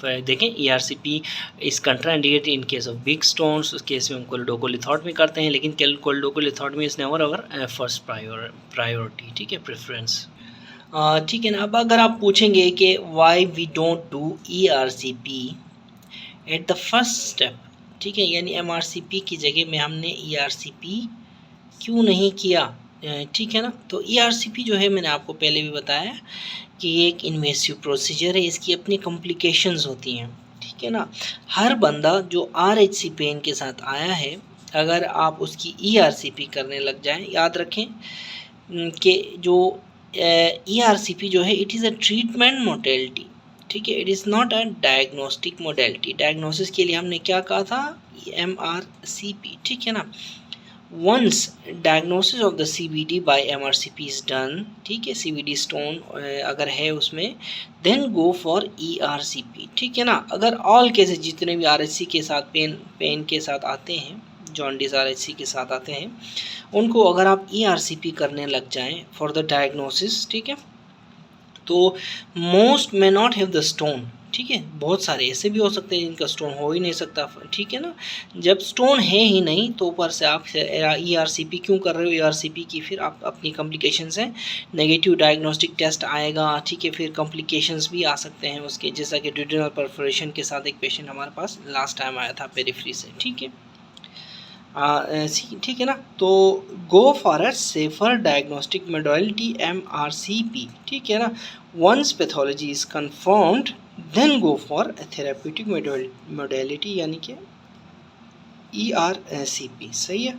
Speaker 1: देखें ERCP is contraindicate in case of big stones, उस केस में हम कोलिडोको लिथोटमी करते हैं, लेकिन choledocholithotomy is never our first priority, ठीक है, प्रेफरेंस, ठीक है ना। अब अगर आप पूछेंगे कि why we don't do ERCP at the first step, ठीक है, यानी MRCP की जगह में हमने ERCP क्यों नहीं किया, ठीक है ना। तो ERCP जो है मैंने आपको पहले भी बताया कि ये एक इन्वेसिव प्रोसीजर है, इसकी अपनी कॉम्प्लिकेशंस होती हैं, ठीक है ना। हर बंदा जो RH पेन के साथ आया है, अगर आप उसकी ERCP करने लग जाएं, याद रखें कि जो ERCP जो है it is a treatment modality, ठीक है, it is not a diagnostic modality. Diagnosis के लिए हमने क्या कहा था, MRCP, ठीक है ना। Once diagnosis of the CBD by MRCP is done, ठीक है, CBD स्टोन अगर है उसमें, देन गो फॉर ERCP, ठीक है ना। अगर ऑल केसेस जितने भी RHC के साथ पेन के साथ आते हैं, जॉन्डिस RHC के साथ आते हैं, उनको अगर आप ERCP करने लग जाएं फॉर द डायग्नोसिस, ठीक है, तो most may not have the stone, ठीक है, बहुत सारे ऐसे भी हो सकते हैं जिनका स्टोन हो ही नहीं सकता, ठीक है ना। जब स्टोन है ही नहीं तो ऊपर से आप ERCP क्यों कर रहे हो, ERCP की फिर आप अपनी कॉम्प्लिकेशंस हैं, नेगेटिव डायग्नोस्टिक टेस्ट आएगा, ठीक है, फिर कॉम्प्लिकेशंस भी आ सकते हैं उसके, जैसा कि ड्यूडेनल परफोरेशन के साथ एक पेशेंट हमारे पास लास्ट टाइम आया था पेरिफेरी से, ठीक है, ठीक है ना। तो go for a safer diagnostic modality MRCP, ठीक है ना। Once pathology is confirmed then go for therapeutic modality, यानी कि ERCP, सही है,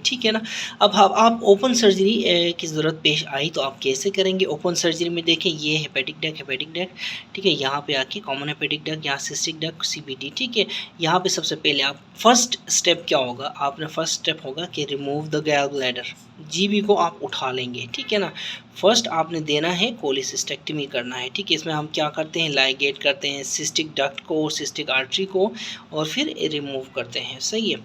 Speaker 1: ठीक है ना। अब आप ओपन सर्जरी की ज़रूरत पेश आई तो आप कैसे करेंगे। ओपन सर्जरी में देखें ये हेपेटिक डक, ठीक है, यहाँ पे आके कॉमन हेपेटिक डक, यहाँ सिस्टिक डक, CBD, ठीक है। यहाँ पे सबसे पहले आप फर्स्ट स्टेप क्या होगा, आपने फर्स्ट स्टेप होगा कि रिमूव द गैल ब्लैडर, GB को आप उठा लेंगे, ठीक है ना। फर्स्ट आपने देना है कोलिसिस्टेक्टमी करना है, ठीक है। इसमें हम क्या करते हैं, लाइगेट करते हैं सिस्टिक डक्ट को, सिस्टिक आर्टरी को, और फिर रिमूव करते हैं, सही है।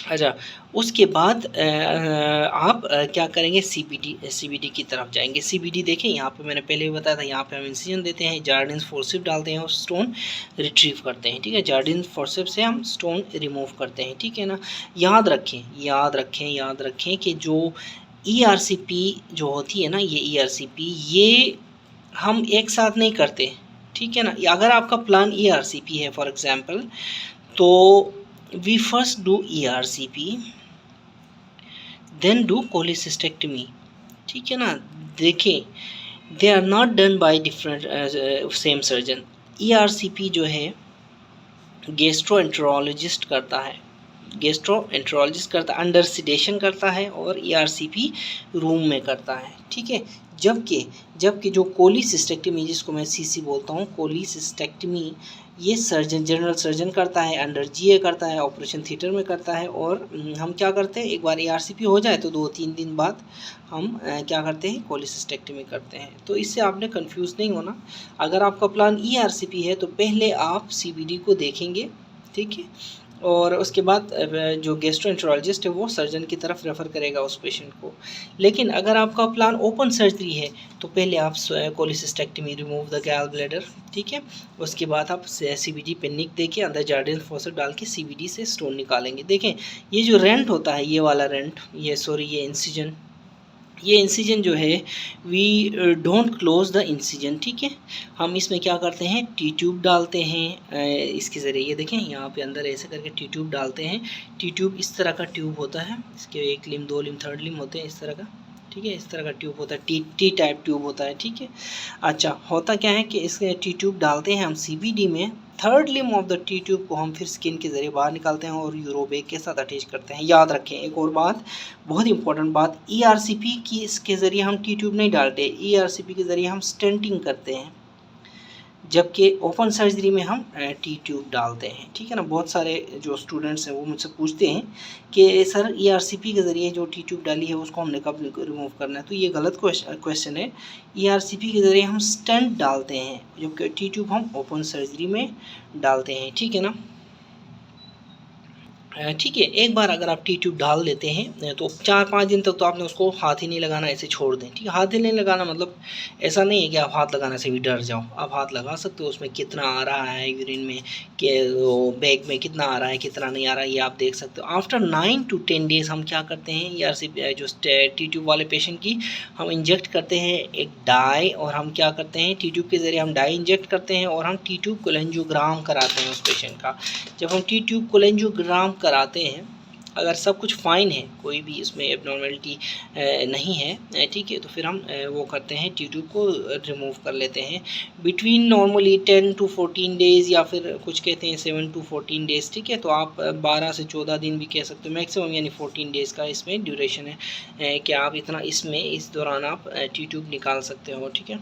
Speaker 1: अच्छा, उसके बाद आप क्या करेंगे, CBD की तरफ जाएंगे। CBD देखें यहाँ पे मैंने पहले भी बताया था, यहाँ पे हम इंसिजन देते हैं, जार्डिन्स फोर्सेप्स डालते हैं और स्टोन रिट्रीव करते हैं, ठीक है, जार्डिन्स फोर्सेप्स से हम स्टोन रिमूव करते हैं, ठीक है ना। याद रखें कि जो ERCP जो होती है ना, ये ERCP ये हम एक साथ नहीं करते, ठीक है ना। अगर आपका प्लान ERCP है फॉर एग्जाम्पल, तो we first do ERCP then do cholecystectomy, ठीक है ना। देखें they are not done by different same surgeon। ERCP जो है गैस्ट्रोएंटरोलॉजिस्ट करता है, अंडर सिडेशन करता है, और ERCP रूम में करता है, ठीक है। जबकि जो कोलिसिस्टेक्टमी, जिसको मैं CC बोलता हूँ, कोलिसिस्टेक्टमी ये जनरल सर्जन करता है, अंडर GA करता है, ऑपरेशन थिएटर में करता है। और हम क्या करते हैं, एक बार ERCP हो जाए तो 2-3 दिन बाद हम क्या करते हैं, कोलिसिस्टेक्टमी करते हैं। तो इससे आपने कंफ्यूज नहीं होना। अगर आपका प्लान ERCP है तो पहले आप CBD को देखेंगे, ठीक है, और उसके बाद जो गैस्ट्रोएंटरोलॉजिस्ट है वो सर्जन की तरफ रेफ़र करेगा उस पेशेंट को। लेकिन अगर आपका प्लान ओपन सर्जरी है तो पहले आप कोलिसिस्टेक्टमी, रिमूव द गैल ब्लैडर, ठीक है, उसके बाद आप CBD पे निक देके अंदर जार्डिन फोर्सेप्स डाल के CBD से स्टोन निकालेंगे। देखें ये जो रेंट होता है, ये वाला रेंट, ये इंसिजन, ये इंसिजन जो है we don't close the incision, ठीक है। हम इसमें क्या करते हैं, टी ट्यूब डालते हैं इसके ज़रिए। ये देखें यहाँ पे अंदर ऐसे करके टी ट्यूब डालते हैं। टी ट्यूब इस तरह का ट्यूब होता है, इसके एक लिम, दो लिम, थर्ड लिम होते हैं इस तरह का, ठीक है। इस तरह का ट्यूब होता है, टी टाइप ट्यूब होता है, ठीक है। अच्छा, होता क्या है कि इसके टी ट्यूब डालते हैं हम सीबीडी में। Third limb of the T tube को हम फिर स्किन के ज़रिए बाहर निकालते हैं और यूरोबेग के साथ अटैच करते हैं। याद रखें एक और बात, बहुत इंपॉर्टेंट बात, ईआरसीपी की इसके ज़रिए हम टी ट्यूब नहीं डालते, ईआरसीपी के ज़रिए हम स्टेंटिंग करते हैं, जबकि ओपन सर्जरी में हम टी ट्यूब डालते हैं, ठीक है ना। बहुत सारे जो स्टूडेंट्स हैं वो मुझसे पूछते हैं कि सर ईआरसीपी के ज़रिए जो टी ट्यूब डाली है उसको हमने कब रिमूव करना है, तो ये गलत क्वेश्चन है। ईआरसीपी के ज़रिए हम स्टेंट डालते हैं, जबकि टी ट्यूब हम ओपन सर्जरी में डालते हैं, ठीक है ना। ठीक है, एक बार अगर आप टी ट्यूब डाल देते हैं तो 4-5 दिन तक तो आपने उसको हाथ ही नहीं लगाना, ऐसे छोड़ दें, ठीक है। हाथ ही नहीं लगाना मतलब ऐसा नहीं है कि आप हाथ लगाने से भी डर जाओ, आप हाथ लगा सकते हो। उसमें कितना आ रहा है यूरिन में, कि बैग में कितना आ रहा है, कितना नहीं आ रहा है, ये आप देख सकते हो। आफ्टर 9 to 10 डेज़ हम क्या करते हैं, या जो टी ट्यूब वाले पेशेंट की हम इंजेक्ट करते हैं एक डाई, और हम क्या करते हैं टी ट्यूब के ज़रिए हम डाई इंजेक्ट करते हैं और हम टी ट्यूब कोलेंजियोग्राम कराते हैं उस पेशेंट का। जब हम टी ट्यूब कोलेंजियोग्राम कराते हैं, अगर सब कुछ फ़ाइन है, कोई भी इसमें एबनॉर्मेलिटी नहीं है, ठीक है, तो फिर हम वो करते हैं, टी ट्यूब को रिमूव कर लेते हैं बिटवीन नॉर्मली 10 to 14 डेज़, या फिर कुछ कहते हैं 7 to 14 डेज़, ठीक है। तो आप 12 से 14 दिन भी कह सकते हो मैक्सिमम, यानी 14 डेज़ का इसमें ड्यूरेशन है कि आप इतना इसमें इस दौरान आप टी ट्यूब निकाल सकते हो, ठीक है।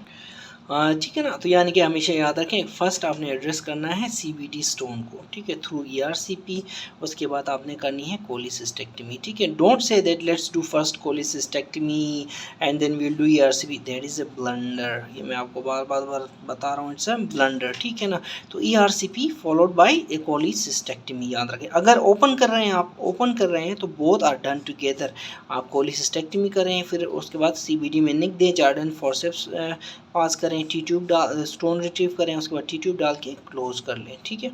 Speaker 1: ठीक है ना। तो यानी कि हमेशा याद रखें, फर्स्ट आपने एड्रेस करना है सीबीडी स्टोन को, ठीक है, थ्रू ईआरसीपी। उसके बाद आपने करनी है कोलिसिस्टेक्टमी, ठीक है। Don't say that let's do first cholecystectomy and then we'll do ERCP, that is a blunder. ये मैं आपको बार बार बता रहा हूँ, इट्स अ ब्लंडर, ठीक है ना। तो ERCP followed by A cholecystectomy, याद रखें। अगर ओपन कर रहे हैं, आप ओपन कर रहे हैं तो बोथ आर डन टुगेदर। आप कोलिसिस्टेक्टमी करें, फिर उसके बाद सीबीडी में निक दें, जार्डन फॉरसेप्स पास करें, टी ट्यूब डाल, स्टोन रिट्रीव करें, उसके बाद टी ट्यूब डाल के क्लोज कर लें, ठीक है।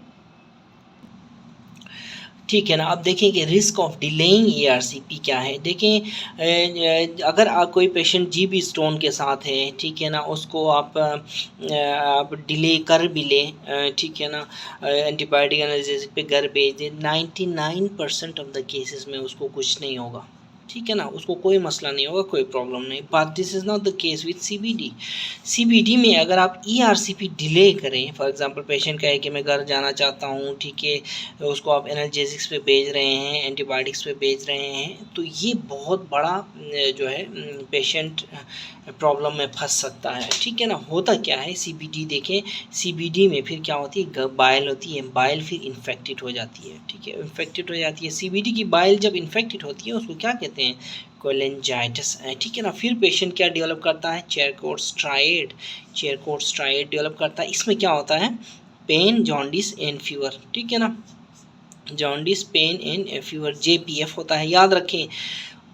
Speaker 1: ठीक है ना। अब देखें कि रिस्क ऑफ डिलेइंग ईआरसीपी क्या है। देखें, अगर आप कोई पेशेंट जीबी स्टोन के साथ है, ठीक है ना, उसको आप डिले कर भी लें, ठीक है ना, एंटीबायोटिक एनाल्जेसिक पे घर भेज दें, 99% ऑफ द केसेस में उसको कुछ नहीं होगा, ठीक है ना, उसको कोई मसला नहीं होगा, कोई प्रॉब्लम नहीं। But this is not the case with CBD. CBD में अगर आप ईआरसीपी डिले करें, फॉर एग्जांपल पेशेंट कहे कि मैं घर जाना चाहता हूँ, ठीक है, उसको आप एनाल्जेसिक्स पे भेज रहे हैं, एंटीबायोटिक्स पे भेज रहे हैं, तो ये बहुत बड़ा जो है पेशेंट प्रॉब्लम में फंस सकता है, ठीक है ना। होता क्या है, सीबीडी देखें, सीबीडी में फिर क्या होती है, बाइल होती है, बाइल फिर इन्फेक्टेड हो जाती है, ठीक है, इन्फेक्टेड हो जाती है। सीबीडी की बाइल जब इन्फेक्टेड होती है उसको क्या कहते हैं, कोलेंजाइटिस, ठीक है ना। फिर पेशेंट क्या डेवलप करता है, चेरकोट स्ट्राइड डेवलप करता है। इसमें क्या होता है, पेन, जॉन्डिस एंड फीवर, ठीक है ना, jaundice, pain and fever, JPF होता है, याद रखें।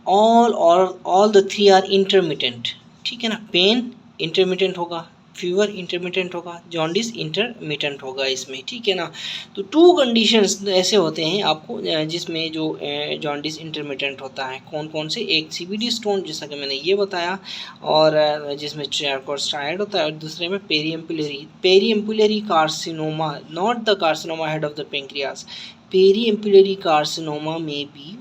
Speaker 1: All the three are intermittent, ठीक है ना। पेन इंटरमिटेंट होगा, फीवर इंटरमिटेंट होगा, जॉन्डिस इंटरमिटेंट होगा इसमें, ठीक है ना। तो 2 कंडीशंस ऐसे होते हैं आपको जिसमें जो जॉन्डिस इंटरमिटेंट होता है। कौन कौन से, एक सीबीडी स्टोन जैसा कि मैंने ये बताया, और जिसमें चेरकोट होता है, और दूसरे में periampullary carcinoma, not the carcinoma head of the pancreas. Periampullary carcinoma में भी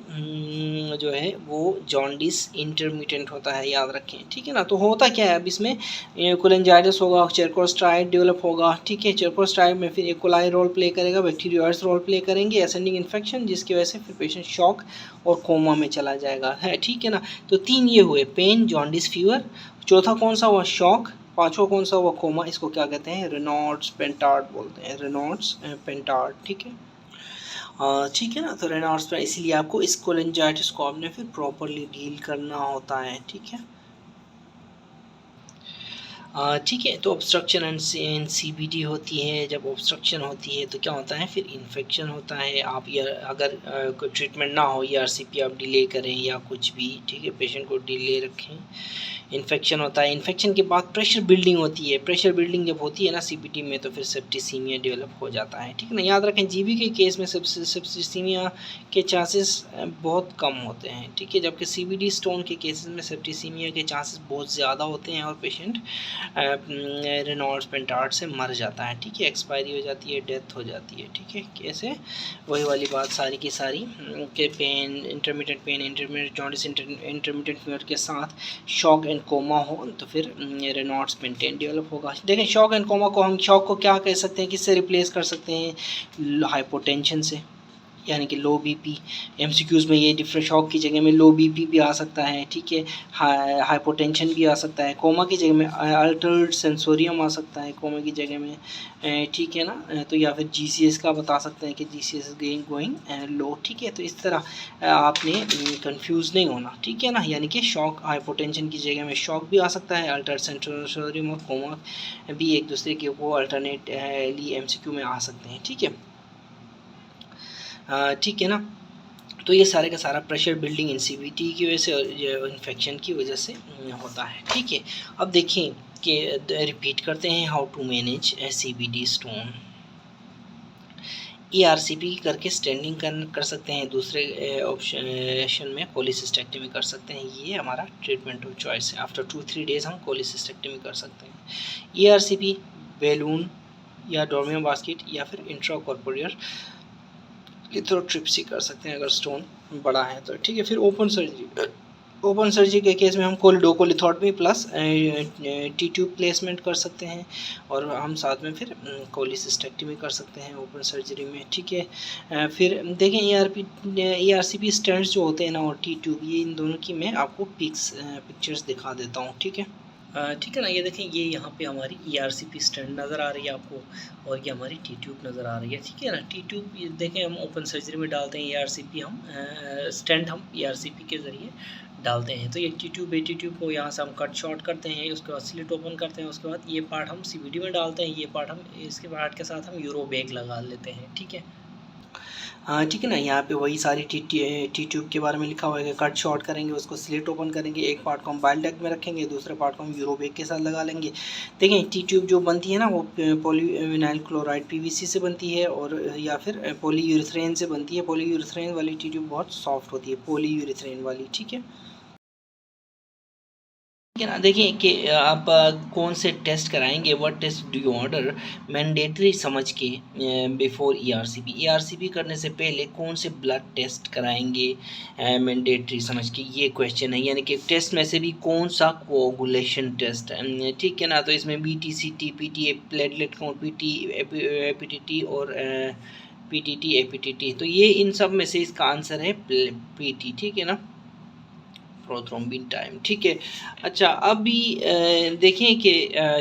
Speaker 1: जो है वो जॉन्डिस इंटरमिटेंट होता है, याद रखें, ठीक है ना। तो होता क्या है, अब इसमें कोलेंजाइटिस होगा, चेरकोस्ट्राइड डेवलप होगा, ठीक है। चेरकोस्ट्राइड में फिर एकोलाई रोल प्ले करेगा, बैक्टीरियोइड्स रोल प्ले करेंगे, एसेंडिंग इन्फेक्शन, जिसकी वजह से फिर पेशेंट शॉक और कोमा में चला जाएगा, है, ठीक है ना। तो 3 ये हुए, पेन, जॉन्डिस, फीवर। चौथा कौन सा हुआ, शॉक। पांचवा कौन सा हुआ, कोमा। इसको क्या कहते हैं, रेनॉल्ड्स पेंटार्ड बोलते हैं, रेनॉल्ड्स पेंटार्ड, ठीक है। ठीक है ना। तो रेनॉल्ड्स पे इसीलिए आपको इस कोलेंजाइटिस को आपने फिर प्रॉपरली डील करना होता है, ठीक है। ठीक है, तो ऑब्स्ट्रक्शन एंड सीबीडी होती है। जब ऑब्स्ट्रक्शन होती है तो क्या होता है, फिर इन्फेक्शन होता है। आप या अगर कोई ट्रीटमेंट ना हो, ईआरसीपी आप डिले करें या कुछ भी, ठीक है, पेशेंट को डिले रखें, इन्फेक्शन होता है। इन्फेक्शन के बाद प्रेशर बिल्डिंग होती है। प्रेशर बिल्डिंग जब होती है ना सीबीडी में, तो फिर सेप्टिसीमिया डेवलप हो जाता है, ठीक है ना। याद रखें, जीबी के केस में सेप्टिसीमिया के चांसेस बहुत कम होते हैं, ठीक है, जबकि सीबीडी स्टोन के केसेस में सेप्टिसीमिया के चांसेस बहुत ज़्यादा होते हैं और पेशेंट रेनॉल्ड्स पेंटार्ड से मर जाता है, ठीक है, एक्सपायरी हो जाती है, डेथ हो जाती है, ठीक है। कैसे, वही वाली बात सारी की सारी के pain, intermediate pain, intermediate jaundice, intermediate fever के साथ शॉक एंड कोमा हो तो फिर रेनॉल्ड्स पेंटेन डेवलप होगा। देखें, शॉक एंड कोमा को हम शॉक को क्या कह सकते हैं, किससे रिप्लेस कर सकते हैं, हाइपोटेंशन से, यानी कि लो बीपी। एमसीक्यूज़ में ये डिफरेंट शॉक की जगह में लो बीपी भी आ सकता है, ठीक है, हाइपोटेंशन भी आ सकता है। कोमा की जगह में अल्टर्ड सेंसोरियम आ सकता है कोमा की जगह में, ठीक है ना। तो या फिर जीसीएस का बता सकते हैं कि जीसीएस गोइंग लो, ठीक है। तो इस तरह आपने कंफ्यूज नहीं होना, ठीक है ना। यानी कि शॉक, हाइपोटेंशन की जगह में शॉक भी आ सकता है, अल्टर्ड सेंसोरियम और कोमा भी एक दूसरे के वो अल्टरनेटली एमसीक्यू में आ सकते हैं, ठीक है, ठीक है ना। तो ये सारे का सारा प्रेशर बिल्डिंग इंसिविटी की वजह से और इन्फेक्शन की वजह से होता है, ठीक है। अब देखें कि रिपीट करते हैं, how to manage CBD stone. ERCP करके स्टैंडिंग कर सकते हैं। दूसरे ऑप्शन में कोलिसिस्टेक्टमी कर सकते हैं। ये हमारा ट्रीटमेंट ऑफ चॉइस है। आफ्टर 2-3 डेज हम कोलिसिस्टेक्टमी कर सकते हैं। ईआरसीपी बैलून या डोर्मियो बास्केट या फिर इंट्राकॉर्पोरियल लिथोट्रिप्सी कर सकते हैं अगर स्टोन बड़ा है तो, ठीक है। फिर ओपन सर्जरी के केस में हम कोलिडोकोलिथोटमी प्लस टी ट्यूब प्लेसमेंट कर सकते हैं और हम साथ में फिर कोलिसिस्टेक्टमी कर सकते हैं ओपन सर्जरी में, ठीक है। फिर देखें ईआरसीपी स्टेंट्स जो होते हैं ना और टी ट्यूब, ये इन दोनों की मैं आपको पिक्चर्स दिखा देता हूँ, ठीक है। ठीक है ना। ये देखें, ये यहाँ पे हमारी ईआरसीपी स्टेंट नज़र आ रही है आपको और ये हमारी टी ट्यूब नज़र आ रही है, ठीक है ना। टी ट्यूब ये देखें हम ओपन सर्जरी में डालते हैं, ईआरसीपी हम स्टेंट हम ईआरसीपी के ज़रिए डालते हैं। तो ये टी ट्यूब को यहाँ से हम कट शॉर्ट करते हैं, उसके बाद स्लिट ओपन करते हैं, उसके बाद ये पार्ट हम सीबीडी में डालते हैं, ये पार्ट हम इसके पार्ट के साथ हम यूरो बैग लगा लेते हैं, ठीक है। हाँ, ठीक है ना। यहाँ पे वही सारी टी ट्यूब के बारे में लिखा हुआ है कि कट शॉर्ट करेंगे, उसको स्लिट ओपन करेंगे, एक पार्ट को हम बाइल डक्ट में रखेंगे, दूसरे पार्ट को हम यूरोबेग के साथ लगा लेंगे। देखें, टी ट्यूब जो बनती है ना वो पॉलीविनाइल क्लोराइड पीवीसी से बनती है और या फिर पॉलीयूरेथ्रेन से बनती है। पॉलीयूरेथ्रेन वाली टी ट्यूब बहुत सॉफ्ट होती है, पॉलीयूरेथ्रेन वाली, ठीक है। ना देखिए कि आप कौन से टेस्ट कराएंगे, what test do you order, mandatory समझ के बिफोर ईआरसीपी करने से पहले कौन से ब्लड टेस्ट कराएंगे मैंडेटरी समझ के, ये क्वेश्चन है। यानी कि टेस्ट में से भी कौन सा कोगुलेशन टेस्ट है, ठीक है ना। तो इसमें BTCT, PT, platelet count, PT, APTT और पीटीटी, एपीटीटी, तो ये इन सब में से इसका आंसर है पीटी, ठीक है ना, प्रोथ्रोम्बिन टाइम, ठीक है। अच्छा, अभी देखें कि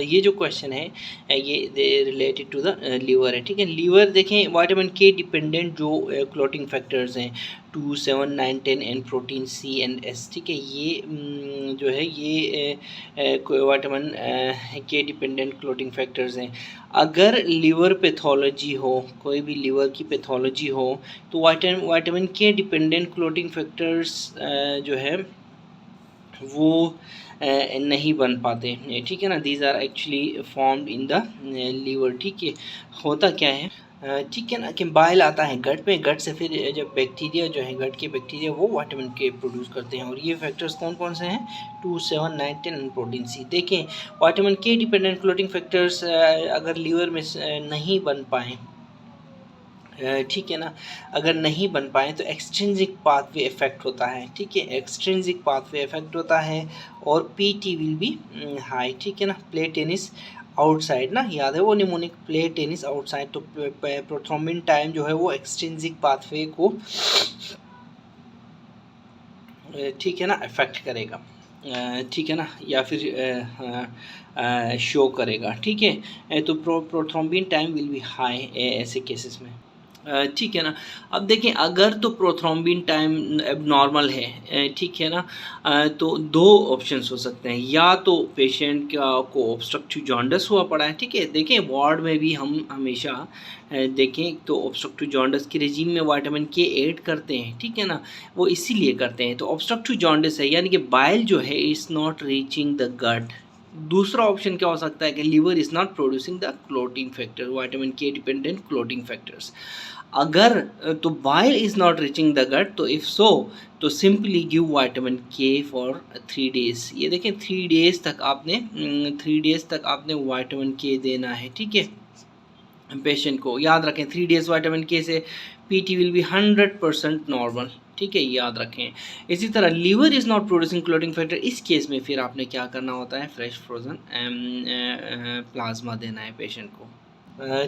Speaker 1: ये जो क्वेश्चन है ये रिलेटेड टू द लीवर है, ठीक है। लीवर देखें, विटामिन के डिपेंडेंट जो क्लॉटिंग फैक्टर्स हैं 2, 7, 9, 10 and protein C and S, ठीक है। ये जो है ये vitamin K dependent clotting factors हैं। अगर लीवर पैथोलॉजी हो, कोई भी लीवर की पैथोलॉजी हो, तो vitamin K dependent clotting factors जो है वो नहीं बन पाते, ठीक है ना। These are actually formed in the liver, ठीक है। होता क्या है, ठीक है ना, कि बाइल आता है गट में, गट से फिर जब बैक्टीरिया जो है गट के बैक्टीरिया वो विटामिन के प्रोड्यूस करते हैं और ये फैक्टर्स कौन कौन से हैं, 2, 7, 9, 10 प्रोटीन सी। देखें, vitamin K dependent clotting factors अगर लीवर में नहीं बन पाए, ठीक है ना, अगर नहीं बन पाए तो एक्सट्रिंसिक पाथवे इफेक्ट होता है, ठीक है। एक्सट्रिंसिक पाथवे इफेक्ट होता है और पीटी विल बी हाई, ठीक है ना। प्ले टेनिस आउटसाइड ना, याद है वो निमोनिक, प्ले टेनिस आउटसाइड, तो प्रोथ्रोम्बिन टाइम जो है वो एक्सट्रिंसिक पाथवे को ठीक है ना इफेक्ट करेगा, ठीक है ना, या फिर शो करेगा, ठीक है। तो prothrombin time will be high ऐसे केसेस में। ठीक है ना। अब देखें अगर तो प्रोथ्रोम्बिन टाइम एबनॉर्मल है, ठीक है ना, तो दो ऑप्शंस हो सकते हैं, या तो पेशेंट का को ऑब्स्ट्रक्टिव जॉन्डिस हुआ पड़ा है, ठीक है। देखें वार्ड में भी हम हमेशा देखें तो ऑब्स्ट्रक्टिव जॉन्डिस के रेजिम में विटामिन के ऐड करते हैं, ठीक है ना, वो इसीलिए करते हैं। तो ऑब्स्ट्रक्टिव जॉन्डिस है यानी कि बाइल जो है is not reaching the gut. दूसरा ऑप्शन क्या हो सकता है कि liver is not producing the clotting factor, vitamin K dependent clotting factors. अगर तो bile is not reaching the gut, तो इफ़ सो तो simply give vitamin K for 3 days. ये देखें 3 डेज़ तक आपने 3 डेज़ तक आपने विटामिन के देना है, ठीक है। पेशेंट को याद रखें 3 डेज़ विटामिन के से पीटी विल बी 100% नॉर्मल, ठीक है, याद रखें। इसी तरह liver is not producing clotting factor, इस केस में फिर आपने क्या करना होता है, फ्रेश फ्रोज़न प्लाज्मा देना है पेशेंट को,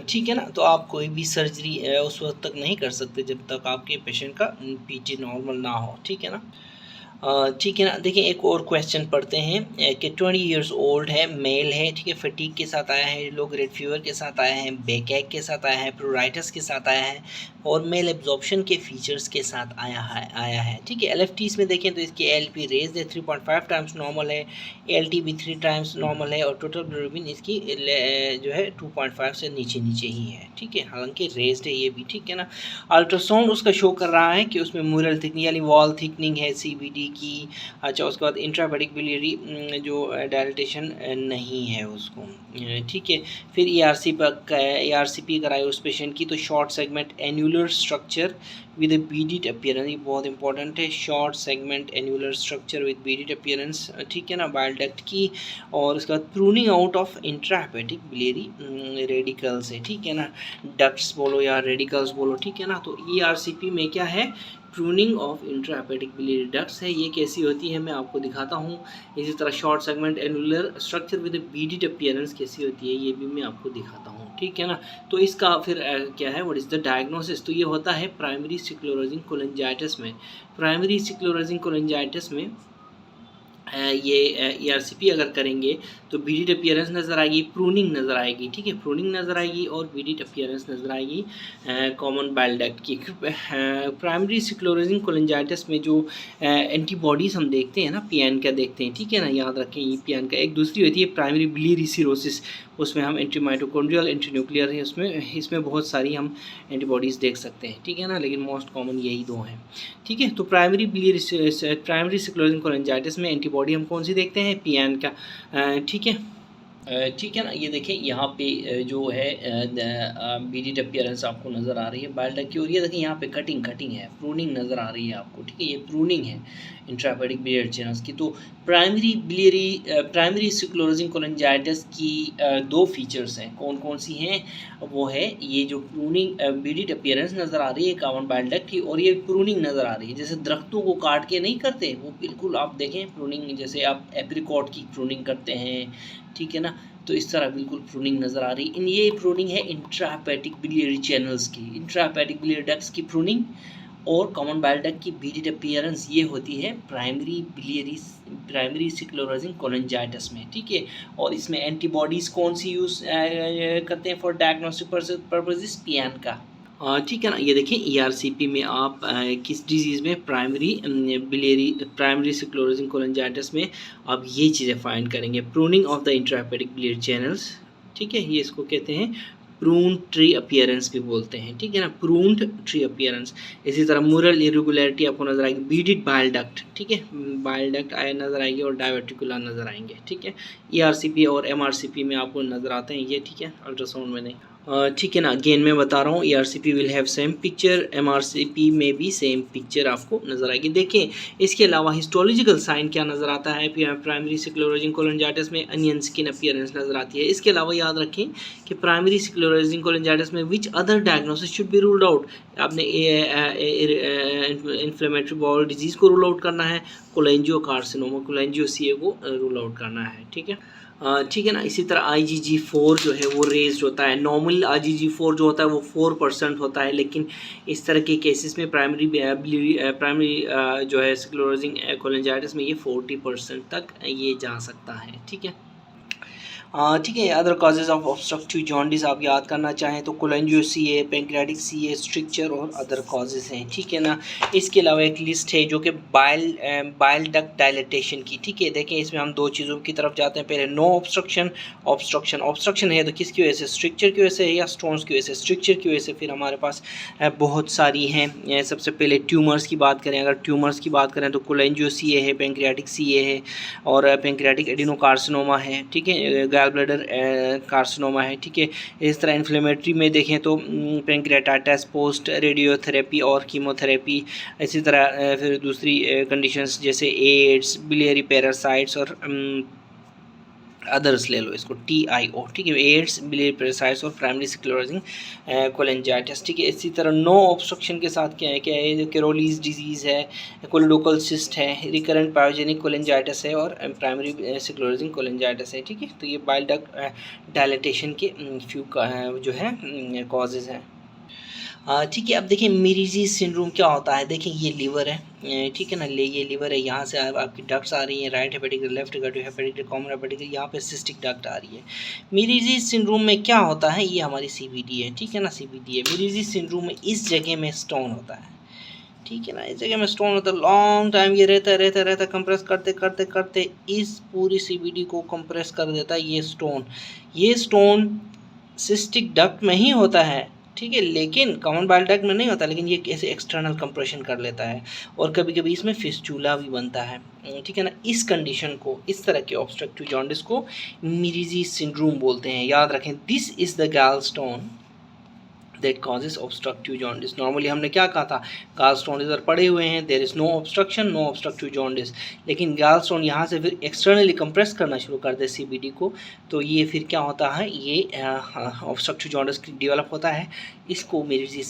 Speaker 1: ठीक है ना। तो आप कोई भी सर्जरी उस वक्त तक नहीं कर सकते जब तक आपके पेशेंट का पीटी नॉर्मल ना हो, ठीक है ना। ठीक है ना। देखिए एक और क्वेश्चन पढ़ते हैं कि 20 इयर्स ओल्ड है, मेल है, ठीक है, फटीग के साथ आया है, लो ग्रेड फीवर के साथ आया है, बैक एक के साथ आया है, प्रोराइटिस के साथ आया है और मेल एब्जॉर्प्शन के फीचर्स के साथ आया है, ठीक है। एलएफटीज में देखें तो इसकी एलपी रेज है 3.5 टाइम्स नॉर्मल है, एलटी भी 3 टाइम्स नॉर्मल है और टोटल बिलिरुबिन इसकी जो है 2.5 से नीचे ही है, ठीक है, हालांकि रेज्ड है ये भी, ठीक है ना। अल्ट्रासाउंड उसका शो कर रहा है कि उसमें म्यूरल थिकनिंग यानी वॉल थिकनिंग है सीबीडी की। अच्छा उसके बाद इंट्रापेडिक बिलियरी जो डायलिटेशन नहीं है उसको, ठीक है। फिर ईआरसीपी कराई उस पेशेंट की, तो short segment annular structure with beaded appearance, ये बहुत इंपॉर्टेंट है, short segment annular structure with beaded appearance, ठीक है ना, बाइल डक्ट की। और उसके बाद pruning out of intrahepatic biliary radicals है, ठीक है ना, डक्ट्स बोलो या रेडिकल्स बोलो, ठीक है ना। तो ईआरसीपी में क्या है, pruning of intrahepatic biliary ducts है, ये कैसी होती है मैं आपको दिखाता हूँ। इसी तरह short segment annular structure with beaded appearance कैसी होती है ये भी मैं आपको दिखाता हूँ, ठीक है ना। तो इसका फिर क्या है, व्हाट इज़ द डायग्नोसिस, तो ये होता है प्राइमरी स्क्लेरोसिंग कोलिंजाइटिस में। प्राइमरी स्क्लेरोसिंग कोलिंजाइटिस में ये ईआरसीपी अगर करेंगे तो बीडिड अपीयरेंस नज़र आएगी, प्रूनिंग नज़र आएगी, ठीक है, प्रूनिंग नज़र आएगी और बीडिड अपीयरेंस नज़र आएगी कॉमन बाइल डक्ट की। प्राइमरी स्क्लेरोसिंग कोलिंजाइटिस में जो एंटीबॉडीज़ हम देखते हैं ना, पीएन का देखते हैं, ठीक है ना, याद रखें ये पीएन का। एक दूसरी होती है प्राइमरी बिलियरी सिरोसिस, उसमें हम एंटी माइटोकॉन्ड्रियल एंटी न्यूक्लियर है, इसमें बहुत सारी हम एंटीबॉडीज़ देख सकते हैं, ठीक है ना, लेकिन मोस्ट कॉमन यही दो हैं, ठीक है। तो प्राइमरी स्क्लेरोसिंग कोलिंजाइटिस में एंटीबॉडी हम कौन सी देखते हैं, पीएन का, ठीक है, ठीक है ना। ये देखें यहाँ पे जो है बीडिड अपीयरेंस आपको नज़र आ रही है बाइल डक्ट की, और ये देखें यहाँ पे कटिंग है, प्रूनिंग नज़र आ रही है आपको, ठीक है, ये प्रूनिंग है इंट्राहेपेटिक बिलियरी चैनल्स की। तो प्राइमरी स्क्लेरोसिंग कोलिंजाइटिस की दो फीचर्स हैं, कौन सी हैं, वो है ये जो प्रूनिंग बीडिड अपीयरेंस नज़र आ रही है कॉमन बाइल डक्ट की, और ये प्रूनिंग नज़र आ रही है, जैसे दरख्तों को काट के नहीं करते वो बिल्कुल आप देखें प्रूनिंग, जैसे आप एप्रिकॉट की प्रूनिंग करते हैं, ठीक है ना, तो इस तरह बिल्कुल प्रूनिंग नज़र आ रही है। ये प्रूनिंग है इंट्राहेपेटिक बिलियरी चैनल्स की, इंट्राहेपेटिक बिलियरी डक्ट्स की प्रूनिंग और कॉमन बाइल डक्ट की बीडिड अपीयरेंस, ये होती है प्राइमरी स्क्लेरोसिंग कोलिंजाइटिस में, ठीक है। और इसमें एंटीबॉडीज़ कौन सी यूज़ करते हैं फॉर डायग्नोस्टिक पर्पसेस, पीएन का, ठीक है ना। ये देखें ईआरसीपी में आप किस डिजीज़ में प्राइमरी स्क्लेरोसिंग कोलिंजाइटिस में आप ये चीज़ें फाइंड करेंगे, pruning of the intrahepatic biliary channels, ठीक है, ये इसको कहते हैं प्रून ट्री अपीयरेंस भी बोलते हैं, ठीक है ना, प्रून्ड ट्री अपीयरेंस। इसी तरह म्यूरल इरेगुलरिटी आपको नजर आएगी, बीडिड बाइल डक्ट, ठीक है, बाइल डक्ट नज़र आएगी और डायवर्टिकुलर नज़र आएंगे, ठीक है। ईआरसीपी और एमआरसीपी में आपको नज़र आते हैं ये, ठीक है, अल्ट्रासाउंड में नहीं, ठीक है ना। अगेन मैं बता रहा हूँ ERCP will have same picture, MRCP में भी सेम पिक्चर आपको नज़र आएगी। देखें इसके अलावा हिस्टोलॉजिकल साइन क्या नज़र आता है, प्राइमरी स्क्लेरोसिंग कोलिंजाइटिस में अनियन स्किन अपीयरेंस नज़र आती है। इसके अलावा याद रखें कि प्राइमरी स्क्लेरोसिंग कोलिंजाइटिस में which other diagnosis should be ruled out, आपने इन्फ्लेमेटरी बाउल डिजीज़ को रूल आउट करना है, कोलेंजियोकार्सिनोमा कोलेंजियोसीए को रूल आउट करना है, ठीक है, ठीक है ना। इसी तरह IgG4 जो है वो रेज्ड होता है, नॉर्मल IgG4 जो होता है वो 4% होता है, लेकिन इस तरह के केसेस में प्राइमरी जो है स्क्लेरोसिंग कोलिंजाइटिस में ये 40% तक ये जा सकता है, ठीक है। ठीक है। Other causes of obstructive jaundice आप याद करना चाहें तो कोलेंजियोसिया, पैंक्रियाटिक सीए, स्ट्रिक्चर और अदर कॉजेज़ हैं, ठीक है ना। इसके अलावा एक लिस्ट है जो कि बाइल डक्ट डायलेटेशन की, ठीक है। देखें इसमें हम दो चीज़ों की तरफ जाते हैं। पहले नो ऑब्स्ट्रक्शन, ऑब्स्ट्रक्शन है तो किसकी वजह से, स्ट्रिक्चर की वजह से या स्टोन्स की वजह से, स्ट्रिक्चर की वजह से। फिर हमारे पास बहुत सारी हैं। सबसे पहले ट्यूमर्स की बात करें, अगर ट्यूमर्स की बात करें तो कोलेंजियोसिया है, पैंक्रियाटिक सीए है और पैंक्रियाटिक एडिनोकार्सिनोमा है, ठीक है। गैल ब्लैडर कार्सिनोमा है, ठीक है। इस तरह इन्फ्लेमेटरी में देखें तो पैंक्रियाटाइटिस पोस्ट रेडियोथेरेपी और कीमोथेरेपी। इसी तरह फिर दूसरी कंडीशंस जैसे एड्स, बिलियरी पैरासाइट्स और अदर्स ले लो इसको, TIO, ठीक है। एड्स, बिलियरी पैरासाइट्स और प्राइमरी स्क्लेरोसिंग कोलेंजाइटिस, ठीक है। इसी तरह नो ऑब्स्ट्रक्शन के साथ क्या है जो कैरोलीज डिजीज़ है, कोलोडोकल सिस्ट है, रिकरेंट पायोजेनिक कोलेंजाइटिस है और प्राइमरी स्क्लेरोसिंग कोलेंजाइटिस है, ठीक है। तो ये बाइल डक्ट डायलेटेशन के फ्यू जो है कॉजेज़ हैं। ठीक है। अब देखिए मिरीजी सिंड्रोम क्या होता है। देखिए ये लीवर है, ठीक है ना, ये लीवर है, यहाँ से आपकी डक्ट्स आ रही हैं, right hepatic, left hepatic, common hepatic, यहाँ पे सिस्टिक डक्ट आ रही है। मिरीजी सिंड्रोम में क्या होता है, ये हमारी CVD है, ठीक है ना, CVD है। मिरीजी सिंड्रोम में इस जगह में स्टोन होता है, ठीक है ना, इस जगह में स्टोन होता है। लॉन्ग टाइम ये रहता कंप्रेस करते करते करते इस पूरी CVD को कंप्रेस कर देता है ये स्टोन सिस्टिक डक्ट में ही होता है, ठीक है, लेकिन कॉमन बाइल डक्ट में नहीं होता, लेकिन ये कैसे एक्सटर्नल कंप्रेशन कर लेता है और कभी कभी इसमें फिस्टूला भी बनता है, ठीक है ना। इस कंडीशन को, इस तरह के ऑब्स्ट्रक्टिव जॉन्डिस को मिरीजी सिंड्रोम बोलते हैं। याद रखें, this is the gallstone that causes obstructive jaundice. Normally हमने क्या कहा था, गैलस्टोन इधर पड़े हुए हैं, there is no obstruction, no obstructive jaundice, लेकिन गैलस्टोन यहाँ से फिर एक्सटर्नली कंप्रेस करना शुरू कर दे CBD को, तो ये फिर क्या होता है, ये ऑब्स्ट्रक्टिव जॉन्डिस डेवलप होता है। इसको मिरीजी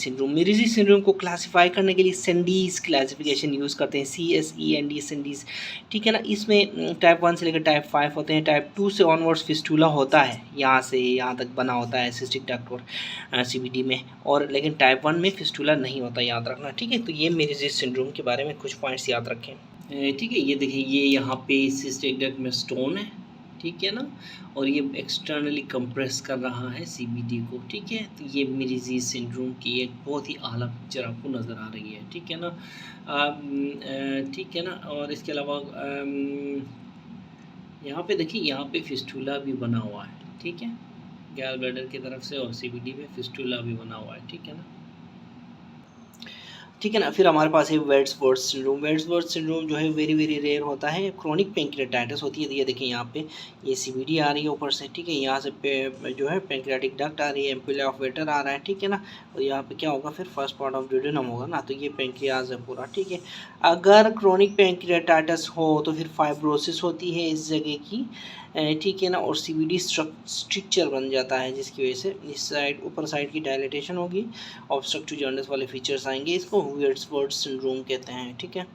Speaker 1: सिंड्रोम को क्लासीफाई करने के लिए सेंडीज क्लासिफिकेशन यूज़ करते हैं, CSEND सेंडीज, ठीक है ना। इसमें टाइप 1 से लेकर टाइप 5 होते हैं। टाइप 2 से ऑनवर्ड्स फिस्टूला होता है, यहाँ से यहाँ तक बना होता है सिस्टिक डक्ट और CBD में, और लेकिन टाइप 1 में फिस्टूला नहीं होता, याद रखना, ठीक है। तो ये मिरीजी सिंड्रोम के बारे में कुछ पॉइंट्स याद रखें, ठीक है। ये देखिए, ये यहाँ पे सिस्टिक डक्ट में स्टोन है, ठीक है ना, और ये एक्सटर्नली कंप्रेस कर रहा है CBD को, ठीक है। तो ये मिरीजी सिंड्रोम की एक बहुत ही आला पिक्चर आपको नज़र आ रही है, ठीक है ना, ठीक है ना। और इसके अलावा यहाँ पे देखिए, यहाँ पे फिस्टूला भी बना हुआ है, ठीक है, गैल ब्लैडर की तरफ से, और CBD में फिस्टूला भी बना हुआ है, ठीक है ना, ठीक है ना। फिर हमारे पास है वेड्सवर्थ सिंड्रोम जो है वेरी रेयर होता है। क्रोनिक पैंक्रियाटाइटिस होती है। ये देखिए यहाँ पे ये CBD आ रही है ऊपर से, ठीक है, यहाँ से जो है पैंक्रियाटिक डक्ट आ रही है, एम्पुला ऑफ वेटर आ रहा है, ठीक है ना, और यहाँ पे क्या होगा, फिर फर्स्ट पार्ट ऑफ ड्यूडेनम होगा ना, तो ये पैंक्रियाज है पूरा, ठीक है। अगर क्रोनिक पैंक्रियाटाइटिस हो तो फिर फाइब्रोसिस होती है इस जगह की, ठीक है ना, और CBD स्ट्रक्चर बन जाता है, जिसकी वजह से इस साइड, ऊपर साइड की डायलेटेशन होगी, ऑब्स्ट्रक्टिव जॉन्डिस वाले फीचर्स आएंगे। इसको वेड्सवर्थ सिंड्रोम कहते हैं, ठीक है,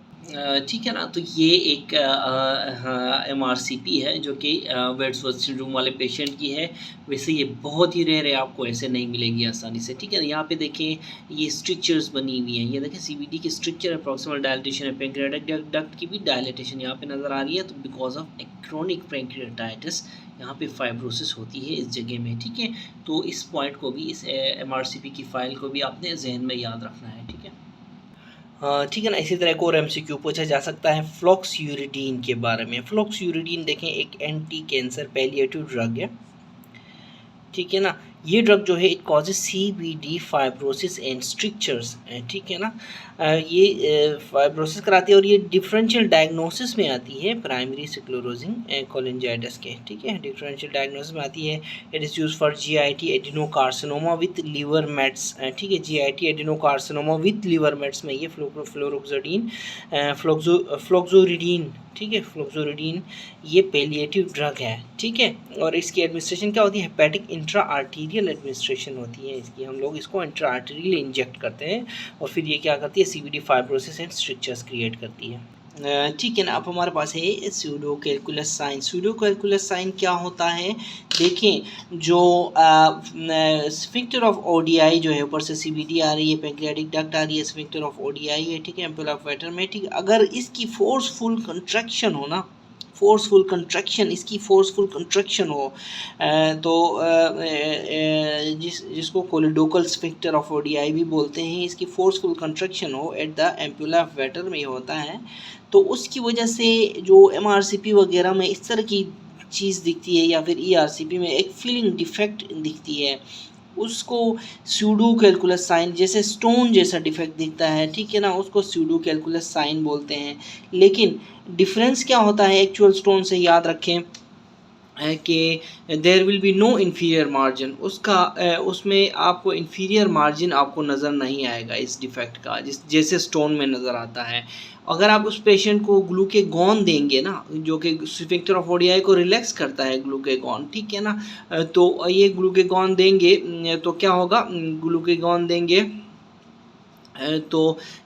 Speaker 1: ठीक है ना। तो ये एक MRCP है जो कि वेड्सवर्थ सिंड्रोम वाले पेशेंट की है। वैसे ये बहुत ही रेयर है, आपको ऐसे नहीं मिलेगी आसानी से, ठीक है। यहाँ पे देखें, ये स्ट्रक्चर्स बनी हुई हैं, ये देखें CBD की स्ट्रक्चर है, प्रॉक्सिमल डायलेटेशन है, पैंक्रियाटिक डक्ट की भी डायलेटेशन यहाँ पे नज़र आ रही है। तो बिकॉज ऑफ क्रोनिक पैंक्रियाटाइटिस यहाँ पे फाइब्रोसिस होती है इस जगह में, ठीक है। तो इस पॉइंट को भी, इस MRCP की फ़ाइल को भी आपने जहन में याद रखना है, ठीक है, ठीक है ना। इसी तरह एक और MCQ पूछा जा सकता है फ्लॉक्सयूरिडीन के बारे में। फ्लॉक्सयूरिडीन देखें, एक एंटी कैंसर पैलिएटिव ड्रग है, ठीक है ना। ये ड्रग जो है it causes CBD fibrosis and strictures, ठीक है ना। ये फाइब्रोसिस कराती है और ये डिफरेंशियल डायग्नोसिस में आती है प्राइमरी स्क्लेरोसिंग कोलेंजाइटिस के, ठीक है, डिफरेंशियल डायग्नोसिस में आती है। It is use for GIT adenocarcinoma with liver mets, ठीक है, GIT adenocarcinoma with liver mets में ये फ्लोरोक्सोडीन फ्लॉक्सोरिडीन, ठीक है, फ्लॉक्सोरिडीन ये पैलिएटिव ड्रग है, ठीक है। और इसकी एडमिनिस्ट्रेशन क्या होती है, हेपेटिक इंट्रा आर्टीरियल एडमिनिस्ट्रेशन होती है इसकी, हम लोग इसको इंट्रा आर्टीरियल इंजेक्ट करते हैं और फिर ये क्या करती है, CBD fibrosis and strictures create करती है, ठीक है ना। अब हमारे पास है pseudo calculus sign. Pseudo calculus sign क्या होता है, देखें, जो स्फिंक्टर ऑफ ODI जो है, ऊपर से CBD आ रही है, पैंक्रियाटिक डक्ट आ रही है, स्फिंक्टर ऑफ ODI है, ठीक है, एम्पुला ऑफ वेटर में, ठीक है। अगर इसकी फोर्सफुल कंट्रैक्शन हो ना, फोर्सफुल कंट्रैक्शन, इसकी फोर्सफुल कंट्रैक्शन हो, जिसको कोलिडोकल स्फिंक्टर ऑफ ओडियाई भी बोलते हैं, इसकी फोर्सफुल कंट्रैक्शन हो at the ampulla of waiter में होता है, तो उसकी वजह से जो एमआरसीपी वगैरह में इस तरह की चीज़ दिखती है, या फिर ईआरसीपी में एक फीलिंग डिफेक्ट दिखती है, उसको स्यूडो कैलकुलस साइन, जैसे स्टोन जैसा डिफेक्ट दिखता है, ठीक है ना, उसको स्यूडो कैलकुलस साइन बोलते हैं। लेकिन डिफरेंस क्या होता है एक्चुअल स्टोन से, याद रखें कि there will be no inferior margin, उसमें आपको इन्फीरियर मार्जिन आपको नज़र नहीं आएगा इस डिफेक्ट का, जैसे स्टोन में नज़र आता है। अगर आप उस पेशेंट को ग्लूकेगॉन देंगे ना, जो कि स्फिंक्टर ऑफ ओडियाई को रिलैक्स करता है ग्लूकेगॉन, ठीक है ना, तो ये ग्लूकेगॉन देंगे तो क्या होगा, ग्लूकेगॉन देंगे तो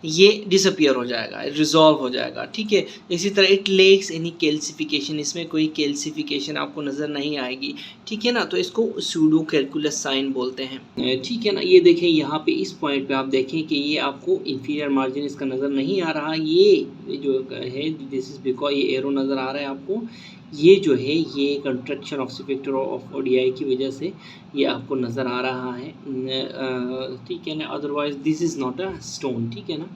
Speaker 1: ये डिसअपियर हो जाएगा, रिजॉल्व हो जाएगा, ठीक है। इसी तरह इट लेक्स एनी कैल्सिफिकेशन, इसमें कोई कैल्सिफिकेशन आपको नज़र नहीं आएगी, ठीक है ना, तो इसको सूडो कैलकुलस साइन बोलते हैं, ठीक है ना। ये देखें यहाँ पे इस पॉइंट पे आप देखें कि ये आपको इंफीरियर मार्जिन इसका नज़र नहीं आ रहा, ये जो है दिस इज़ बिकॉज ये एरो नज़र आ रहा है आपको, ये जो है ये contraction of sphincter of ODI की वजह से ये आपको नज़र आ रहा है, ठीक है ना, otherwise this is not a stone, ठीक है ना।